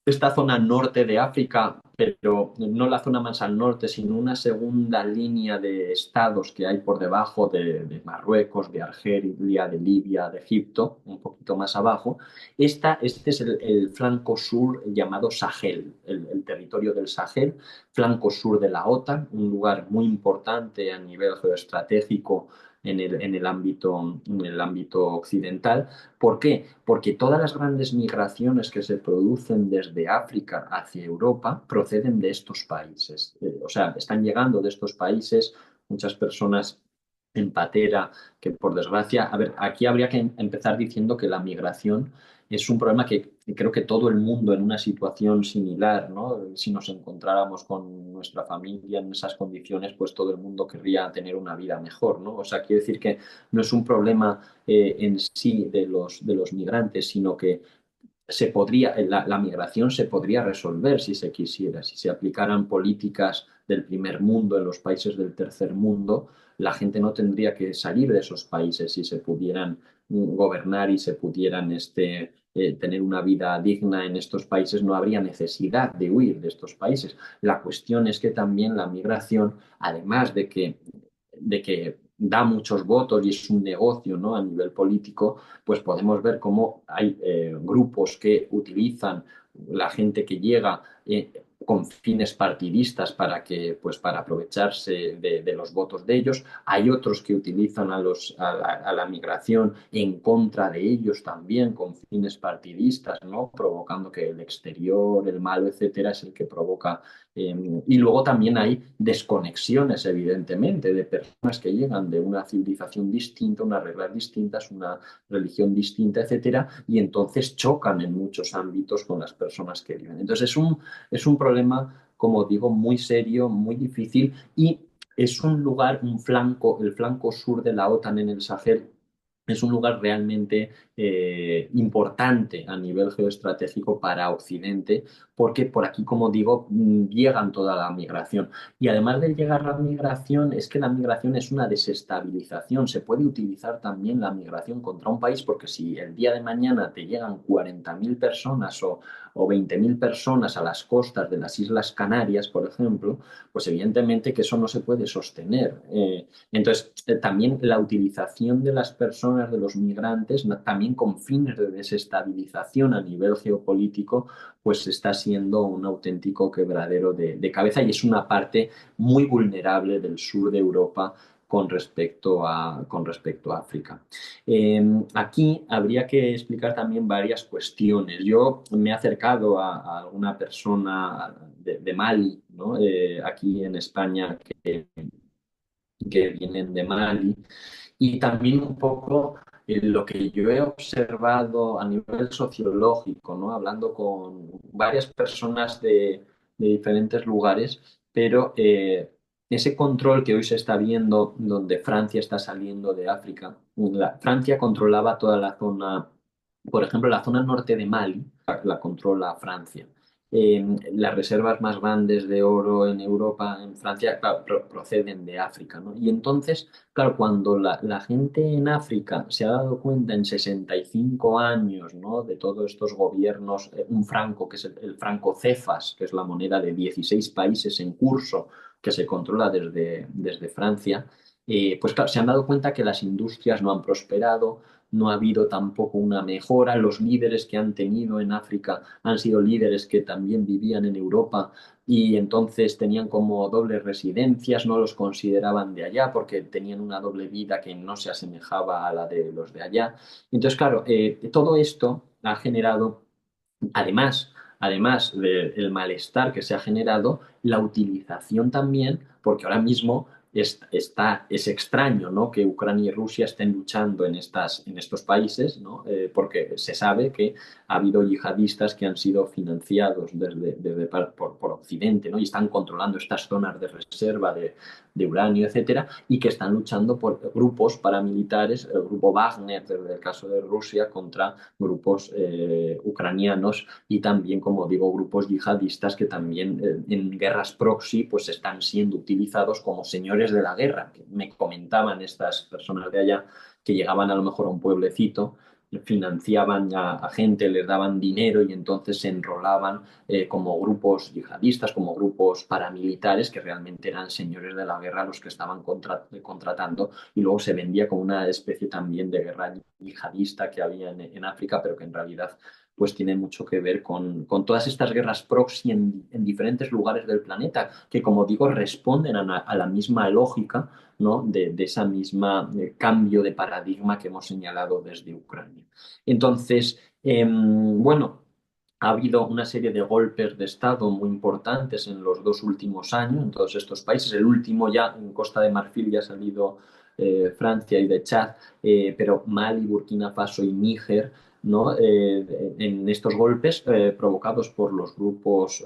esta zona norte de África, pero no la zona más al norte, sino una segunda línea de estados que hay por debajo de Marruecos, de Argelia, de Libia, de Egipto, un poquito más abajo. Este es el flanco sur llamado Sahel, el territorio del Sahel, flanco sur de la OTAN, un lugar muy importante a nivel geoestratégico en el ámbito occidental. ¿Por qué? Porque todas las grandes migraciones que se producen desde África hacia Europa proceden de estos países. O sea, están llegando de estos países muchas personas en patera que, por desgracia, a ver, aquí habría que empezar diciendo que la migración es un problema que creo que todo el mundo en una situación similar, ¿no? Si nos encontráramos con nuestra familia en esas condiciones, pues todo el mundo querría tener una vida mejor, ¿no? O sea, quiero decir que no es un problema en sí de los migrantes, sino que la migración se podría resolver si se quisiera, si se aplicaran políticas del primer mundo en los países del tercer mundo, la gente no tendría que salir de esos países si se pudieran gobernar y se pudieran tener una vida digna en estos países, no habría necesidad de huir de estos países. La cuestión es que también la migración, además de que da muchos votos y es un negocio, ¿no? A nivel político, pues podemos ver cómo hay grupos que utilizan la gente que llega con fines partidistas para aprovecharse de los votos de ellos. Hay otros que utilizan a la migración en contra de ellos también con fines partidistas, ¿no? Provocando que el exterior, el malo, etcétera, es el que provoca. Y luego también hay desconexiones, evidentemente, de personas que llegan de una civilización distinta, unas reglas distintas, una religión distinta, etcétera, y entonces chocan en muchos ámbitos con las personas que viven. Entonces es un problema, como digo, muy serio, muy difícil y es un lugar, el flanco sur de la OTAN en el Sahel. Es un lugar realmente importante a nivel geoestratégico para Occidente, porque por aquí, como digo, llegan toda la migración. Y además de llegar la migración, es que la migración es una desestabilización. Se puede utilizar también la migración contra un país, porque si el día de mañana te llegan 40.000 personas o 20.000 personas a las costas de las Islas Canarias, por ejemplo, pues evidentemente que eso no se puede sostener. Entonces, también la utilización de las personas, de los migrantes, también con fines de desestabilización a nivel geopolítico, pues está siendo un auténtico quebradero de cabeza y es una parte muy vulnerable del sur de Europa con respecto a África. Aquí habría que explicar también varias cuestiones. Yo me he acercado a alguna persona de Mali, ¿no? Aquí en España que vienen de Mali y también un poco lo que yo he observado a nivel sociológico, ¿no? Hablando con varias personas de diferentes lugares, pero ese control que hoy se está viendo, donde Francia está saliendo de África, Francia controlaba toda la zona, por ejemplo, la zona norte de Mali, la controla Francia. Las reservas más grandes de oro en Europa, en Francia, claro, proceden de África, ¿no? Y entonces, claro, cuando la gente en África se ha dado cuenta en 65 años, ¿no? De todos estos gobiernos, un franco, que es el franco Cefas, que es la moneda de 16 países en curso, que se controla desde Francia, pues claro, se han dado cuenta que las industrias no han prosperado, no ha habido tampoco una mejora, los líderes que han tenido en África han sido líderes que también vivían en Europa y entonces tenían como dobles residencias, no los consideraban de allá porque tenían una doble vida que no se asemejaba a la de los de allá. Entonces, claro, todo esto ha generado, además del malestar que se ha generado, la utilización también, porque ahora mismo es extraño, ¿no? Que Ucrania y Rusia estén luchando en estos países, ¿no? Porque se sabe que ha habido yihadistas que han sido financiados por Occidente, ¿no? Y están controlando estas zonas de reserva de uranio, etcétera, y que están luchando por grupos paramilitares, el grupo Wagner, desde el caso de Rusia, contra grupos ucranianos y también, como digo, grupos yihadistas que también en guerras proxy pues están siendo utilizados como señores de la guerra. Me comentaban estas personas de allá que llegaban a lo mejor a un pueblecito, financiaban a gente, les daban dinero y entonces se enrolaban como grupos yihadistas, como grupos paramilitares que realmente eran señores de la guerra los que estaban contratando, y luego se vendía como una especie también de guerra yihadista que había en África, pero que en realidad pues tiene mucho que ver con todas estas guerras proxy en diferentes lugares del planeta, que como digo responden a la misma lógica, ¿no? De esa misma cambio de paradigma que hemos señalado desde Ucrania. Entonces, bueno, ha habido una serie de golpes de Estado muy importantes en los 2 últimos años en todos estos países. El último ya en Costa de Marfil ya ha salido Francia y de Chad, pero Mali, Burkina Faso y Níger, ¿no? En estos golpes provocados por los grupos,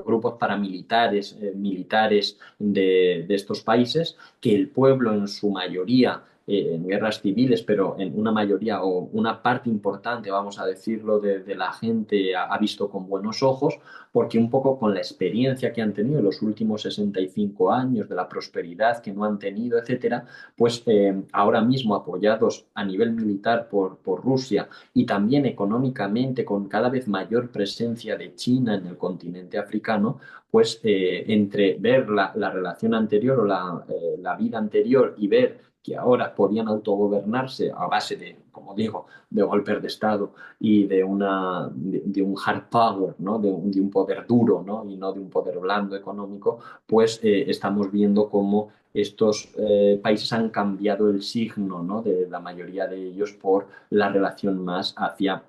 grupos paramilitares, militares de estos países, que el pueblo en su mayoría en guerras civiles, pero en una mayoría o una parte importante, vamos a decirlo, de la gente ha visto con buenos ojos, porque un poco con la experiencia que han tenido en los últimos 65 años, de la prosperidad que no han tenido, etcétera, pues ahora mismo apoyados a nivel militar por Rusia y también económicamente con cada vez mayor presencia de China en el continente africano, pues entre ver la relación anterior o la vida anterior y ver que ahora podían autogobernarse a base de, como digo, de golpes de Estado y de un hard power, ¿no? De un poder duro, ¿no? Y no de un poder blando económico, pues estamos viendo cómo estos países han cambiado el signo, ¿no? De la mayoría de ellos por la relación más hacia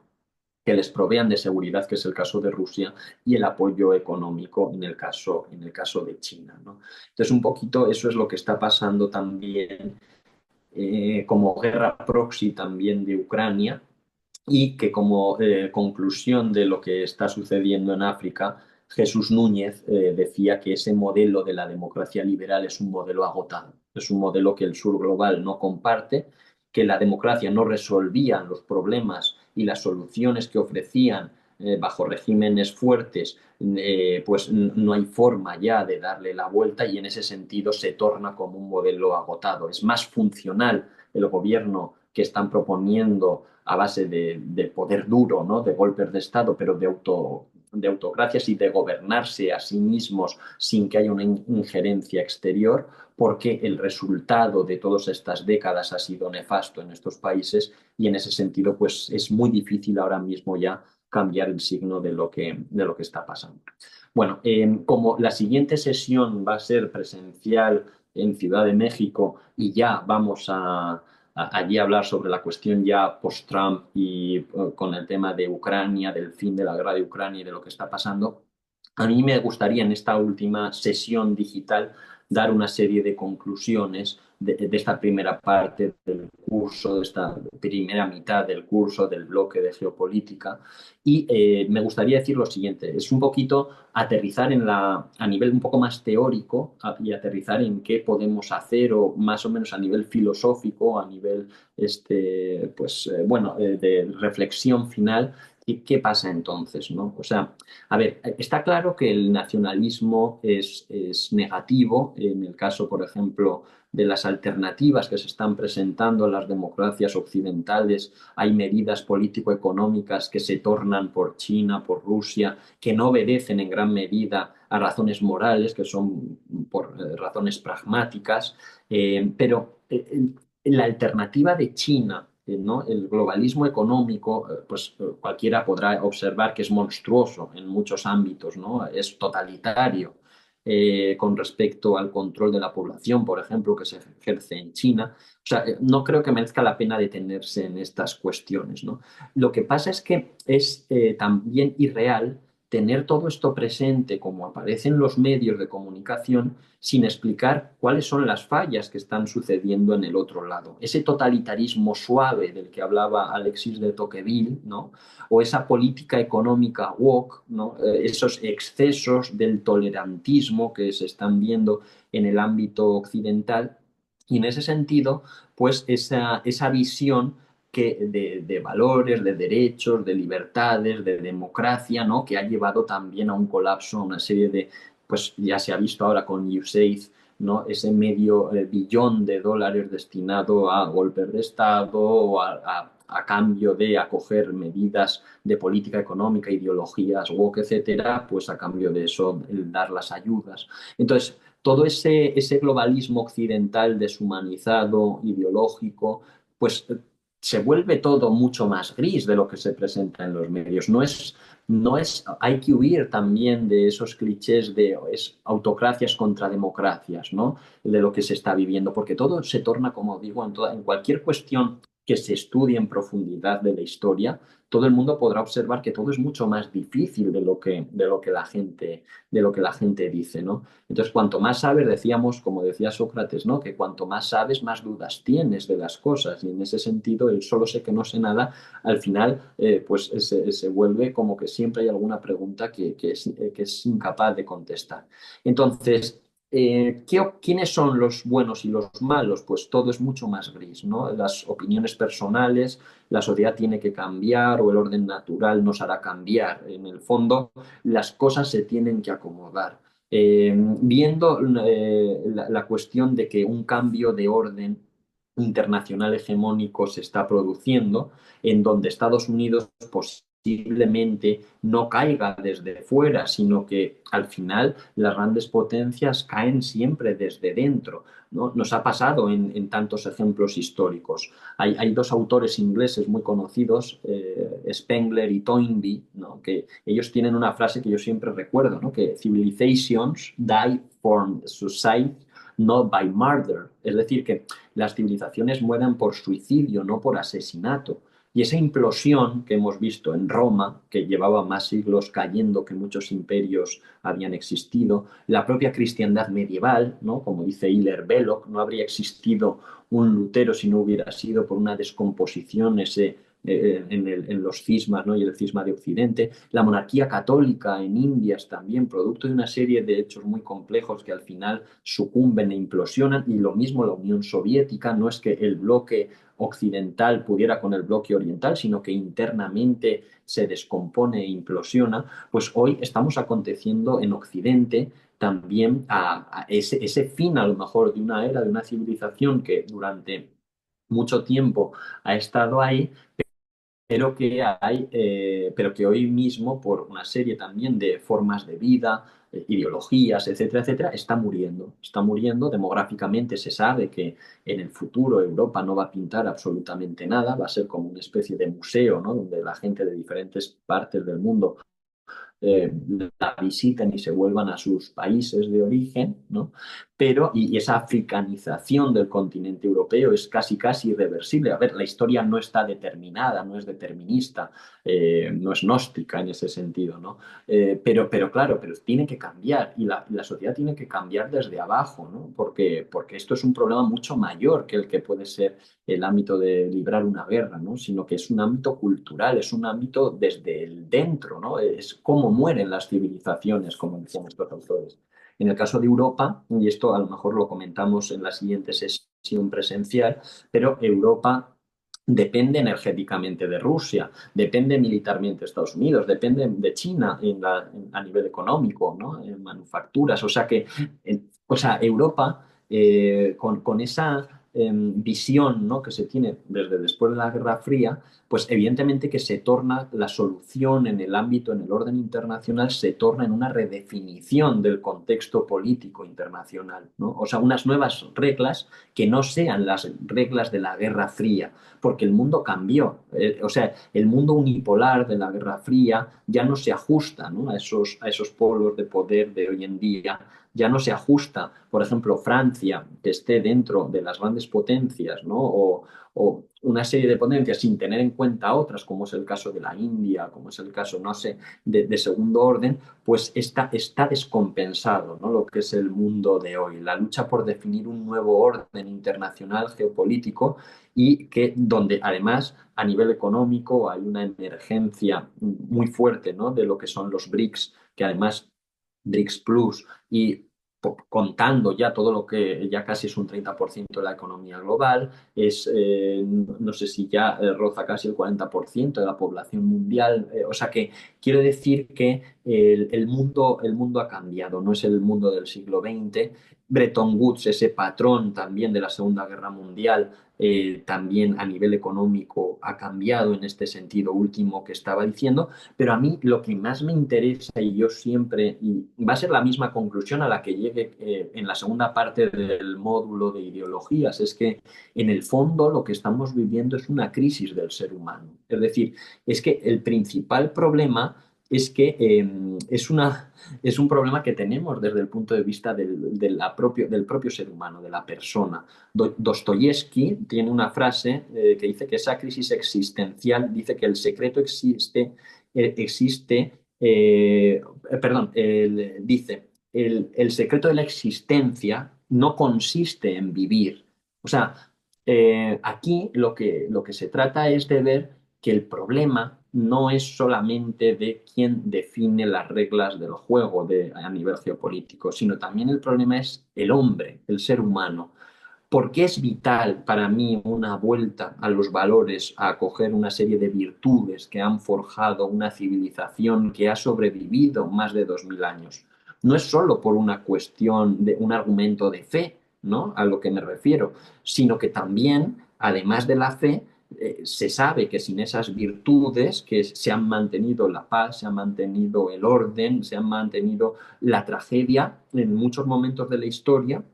que les provean de seguridad, que es el caso de Rusia, y el apoyo económico en el caso de China, ¿no? Entonces, un poquito eso es lo que está pasando también como guerra proxy también de Ucrania, y que como conclusión de lo que está sucediendo en África, Jesús Núñez decía que ese modelo de la democracia liberal es un modelo agotado, es un modelo que el sur global no comparte, que la democracia no resolvía los problemas y las soluciones que ofrecían bajo regímenes fuertes, pues no hay forma ya de darle la vuelta, y en ese sentido se torna como un modelo agotado. Es más funcional el gobierno que están proponiendo a base de poder duro, ¿no? De golpes de Estado, pero de autocracias y de gobernarse a sí mismos sin que haya una injerencia exterior, porque el resultado de todas estas décadas ha sido nefasto en estos países, y en ese sentido pues es muy difícil ahora mismo ya cambiar el signo de lo que está pasando. Bueno, como la siguiente sesión va a ser presencial en Ciudad de México y ya vamos allí hablar sobre la cuestión ya post-Trump y con el tema de Ucrania, del fin de la guerra de Ucrania y de lo que está pasando, a mí me gustaría en esta última sesión digital dar una serie de conclusiones de esta primera parte del curso, de esta primera mitad del curso del bloque de geopolítica. Y me gustaría decir lo siguiente, es un poquito aterrizar a nivel un poco más teórico y aterrizar en qué podemos hacer, o más o menos a nivel filosófico, a nivel de reflexión final. ¿Qué pasa entonces, ¿no? O sea, a ver, está claro que el nacionalismo es negativo en el caso, por ejemplo, de las alternativas que se están presentando en las democracias occidentales. Hay medidas político-económicas que se tornan por China, por Rusia, que no obedecen en gran medida a razones morales, que son por razones pragmáticas, pero la alternativa de China, ¿no? El globalismo económico, pues cualquiera podrá observar que es monstruoso en muchos ámbitos, ¿no? Es totalitario con respecto al control de la población, por ejemplo, que se ejerce en China. O sea, no creo que merezca la pena detenerse en estas cuestiones, ¿no? Lo que pasa es que es también irreal tener todo esto presente como aparece en los medios de comunicación sin explicar cuáles son las fallas que están sucediendo en el otro lado. Ese totalitarismo suave del que hablaba Alexis de Tocqueville, ¿no? O esa política económica woke, ¿no? Esos excesos del tolerantismo que se están viendo en el ámbito occidental. Y en ese sentido, pues esa visión de valores, de derechos, de libertades, de democracia, ¿no? Que ha llevado también a un colapso, a una serie de, pues ya se ha visto ahora con USAID, ¿no? Ese medio billón de dólares destinado a golpes de Estado o a cambio de acoger medidas de política económica, ideologías woke, etcétera, pues a cambio de eso el dar las ayudas. Entonces, todo ese globalismo occidental deshumanizado, ideológico, pues se vuelve todo mucho más gris de lo que se presenta en los medios. Hay que huir también de esos clichés de autocracias contra democracias, ¿no? De lo que se está viviendo, porque todo se torna, como digo, en cualquier cuestión que se estudie en profundidad de la historia, todo el mundo podrá observar que todo es mucho más difícil de lo que la gente dice, ¿no? Entonces, cuanto más sabes, decíamos, como decía Sócrates, ¿no? Que cuanto más sabes, más dudas tienes de las cosas. Y en ese sentido, el solo sé que no sé nada, al final, pues se vuelve como que siempre hay alguna pregunta que es incapaz de contestar. Entonces, ¿quiénes son los buenos y los malos? Pues todo es mucho más gris, ¿no? Las opiniones personales, la sociedad tiene que cambiar o el orden natural nos hará cambiar. En el fondo, las cosas se tienen que acomodar. Viendo la cuestión de que un cambio de orden internacional hegemónico se está produciendo, en donde Estados Unidos posiblemente no caiga desde fuera, sino que al final las grandes potencias caen siempre desde dentro, ¿no? Nos ha pasado en tantos ejemplos históricos. Hay dos autores ingleses muy conocidos, Spengler y Toynbee, ¿no? Que ellos tienen una frase que yo siempre recuerdo, ¿no? Que civilizations die from suicide, not by murder. Es decir, que las civilizaciones mueren por suicidio, no por asesinato. Y esa implosión que hemos visto en Roma, que llevaba más siglos cayendo que muchos imperios habían existido, la propia cristiandad medieval, ¿no? Como dice Hilaire Belloc, no habría existido un Lutero si no hubiera sido por una descomposición en los cismas, ¿no? Y el cisma de Occidente, la monarquía católica en Indias también, producto de una serie de hechos muy complejos que al final sucumben e implosionan, y lo mismo la Unión Soviética, no es que el bloque occidental pudiera con el bloque oriental, sino que internamente se descompone e implosiona, pues hoy estamos aconteciendo en Occidente también a ese fin a lo mejor de una era, de una civilización que durante mucho tiempo ha estado ahí, pero que hoy mismo, por una serie también de formas de vida, ideologías, etcétera, etcétera, está muriendo. Está muriendo demográficamente. Se sabe que en el futuro Europa no va a pintar absolutamente nada, va a ser como una especie de museo, ¿no? Donde la gente de diferentes partes del mundo eh, la visiten y se vuelvan a sus países de origen, ¿no? Pero, y esa africanización del continente europeo es casi, casi irreversible. A ver, la historia no está determinada, no es determinista, no es gnóstica en ese sentido, ¿no? Pero claro, pero tiene que cambiar y la sociedad tiene que cambiar desde abajo, ¿no? Porque esto es un problema mucho mayor que el que puede ser el ámbito de librar una guerra, ¿no? Sino que es un ámbito cultural, es un ámbito desde el dentro, ¿no? Es cómo mueren las civilizaciones, como decían estos autores. En el caso de Europa, y esto a lo mejor lo comentamos en la siguiente sesión presencial, pero Europa depende energéticamente de Rusia, depende militarmente de Estados Unidos, depende de China a nivel económico, ¿no? En manufacturas. O sea que, Europa, con esa visión, ¿no? Que se tiene desde después de la Guerra Fría, pues evidentemente que se torna la solución en el ámbito, en el orden internacional, se torna en una redefinición del contexto político internacional, ¿no? O sea, unas nuevas reglas que no sean las reglas de la Guerra Fría, porque el mundo cambió. O sea, el mundo unipolar de la Guerra Fría ya no se ajusta, ¿no? A esos polos de poder de hoy en día ya no se ajusta, por ejemplo, Francia, que esté dentro de las grandes potencias, ¿no? O una serie de potencias sin tener en cuenta otras, como es el caso de la India, como es el caso, no sé, de segundo orden, pues está descompensado, ¿no? Lo que es el mundo de hoy, la lucha por definir un nuevo orden internacional geopolítico y que donde además a nivel económico hay una emergencia muy fuerte, ¿no? De lo que son los BRICS, que además BRICS Plus y contando ya todo lo que ya casi es un 30% de la economía global, no sé si ya roza casi el 40% de la población mundial, o sea que quiero decir que el mundo ha cambiado, no es el mundo del siglo XX. Bretton Woods, ese patrón también de la Segunda Guerra Mundial, también a nivel económico ha cambiado en este sentido último que estaba diciendo, pero a mí lo que más me interesa y yo siempre, y va a ser la misma conclusión a la que llegue en la segunda parte del módulo de ideologías, es que en el fondo lo que estamos viviendo es una crisis del ser humano. Es decir, es que el principal problema es que es un problema que tenemos desde el punto de vista del propio ser humano, de la persona. Dostoyevsky tiene una frase que dice que esa crisis existencial, dice que el secreto perdón, dice, el secreto de la existencia no consiste en vivir. O sea, aquí lo que se trata es de ver que el problema no es solamente de quién define las reglas del juego a nivel geopolítico, sino también el problema es el hombre, el ser humano. ¿Por qué es vital para mí una vuelta a los valores, a acoger una serie de virtudes que han forjado una civilización que ha sobrevivido más de 2000 años? No es solo por una cuestión de un argumento de fe, ¿no? A lo que me refiero, sino que también, además de la fe, se sabe que sin esas virtudes que se han mantenido la paz, se ha mantenido el orden, se ha mantenido la tragedia en muchos momentos de la historia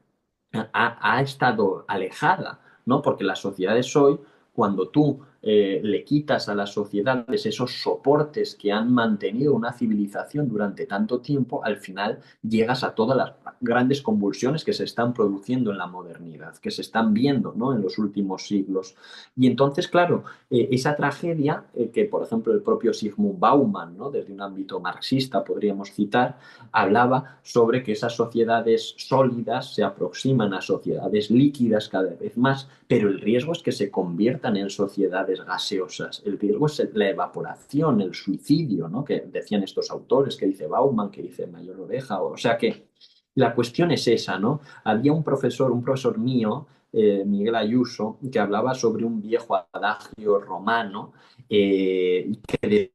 ha estado alejada, ¿no? Porque las sociedades hoy, cuando tú le quitas a las sociedades esos soportes que han mantenido una civilización durante tanto tiempo, al final llegas a todas las grandes convulsiones que se están produciendo en la modernidad, que se están viendo, ¿no? En los últimos siglos. Y entonces, claro, esa tragedia que, por ejemplo, el propio Zygmunt Bauman, ¿no? Desde un ámbito marxista podríamos citar, hablaba sobre que esas sociedades sólidas se aproximan a sociedades líquidas cada vez más, pero el riesgo es que se conviertan en sociedades gaseosas. El riesgo es la evaporación, el suicidio, ¿no? Que decían estos autores, que dice Bauman, que dice Mayor Oreja. O sea que la cuestión es esa, ¿no? Había un profesor mío, Miguel Ayuso, que hablaba sobre un viejo adagio romano que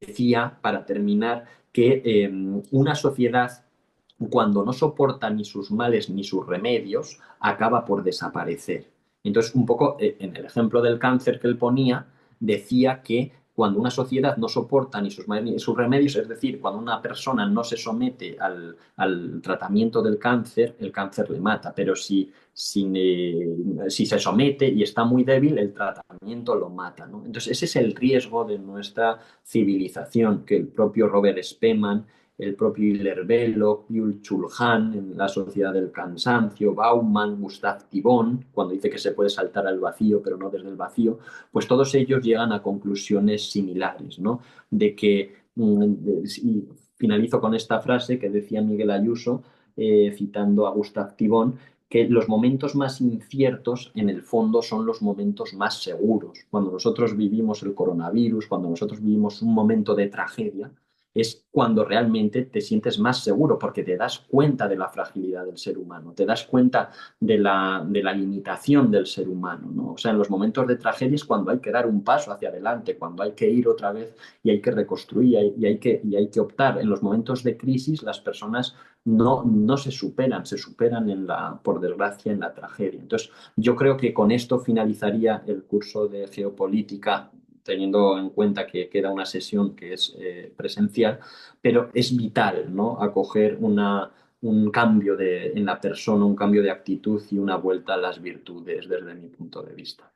decía, para terminar, que una sociedad cuando no soporta ni sus males ni sus remedios, acaba por desaparecer. Entonces, un poco en el ejemplo del cáncer que él ponía, decía que cuando una sociedad no soporta ni sus males ni sus remedios, es decir, cuando una persona no se somete al tratamiento del cáncer, el cáncer le mata, pero si se somete y está muy débil, el tratamiento lo mata, ¿no? Entonces, ese es el riesgo de nuestra civilización, que el propio Robert Spemann, el propio Hilaire Belloc, Byung-Chul Han en La sociedad del cansancio, Bauman, Gustave Thibon, cuando dice que se puede saltar al vacío, pero no desde el vacío, pues todos ellos llegan a conclusiones similares, ¿no? De que, y finalizo con esta frase que decía Miguel Ayuso, citando a Gustave Thibon, que los momentos más inciertos en el fondo son los momentos más seguros. Cuando nosotros vivimos el coronavirus, cuando nosotros vivimos un momento de tragedia, es cuando realmente te sientes más seguro porque te das cuenta de la fragilidad del ser humano, te das cuenta de la limitación del ser humano, ¿no? O sea, en los momentos de tragedia es cuando hay que dar un paso hacia adelante, cuando hay que ir otra vez y hay que reconstruir y hay que optar. En los momentos de crisis las personas no se superan por desgracia, en la tragedia. Entonces, yo creo que con esto finalizaría el curso de geopolítica, teniendo en cuenta que queda una sesión que es presencial, pero es vital, ¿no? Acoger un cambio en la persona, un cambio de actitud y una vuelta a las virtudes desde mi punto de vista.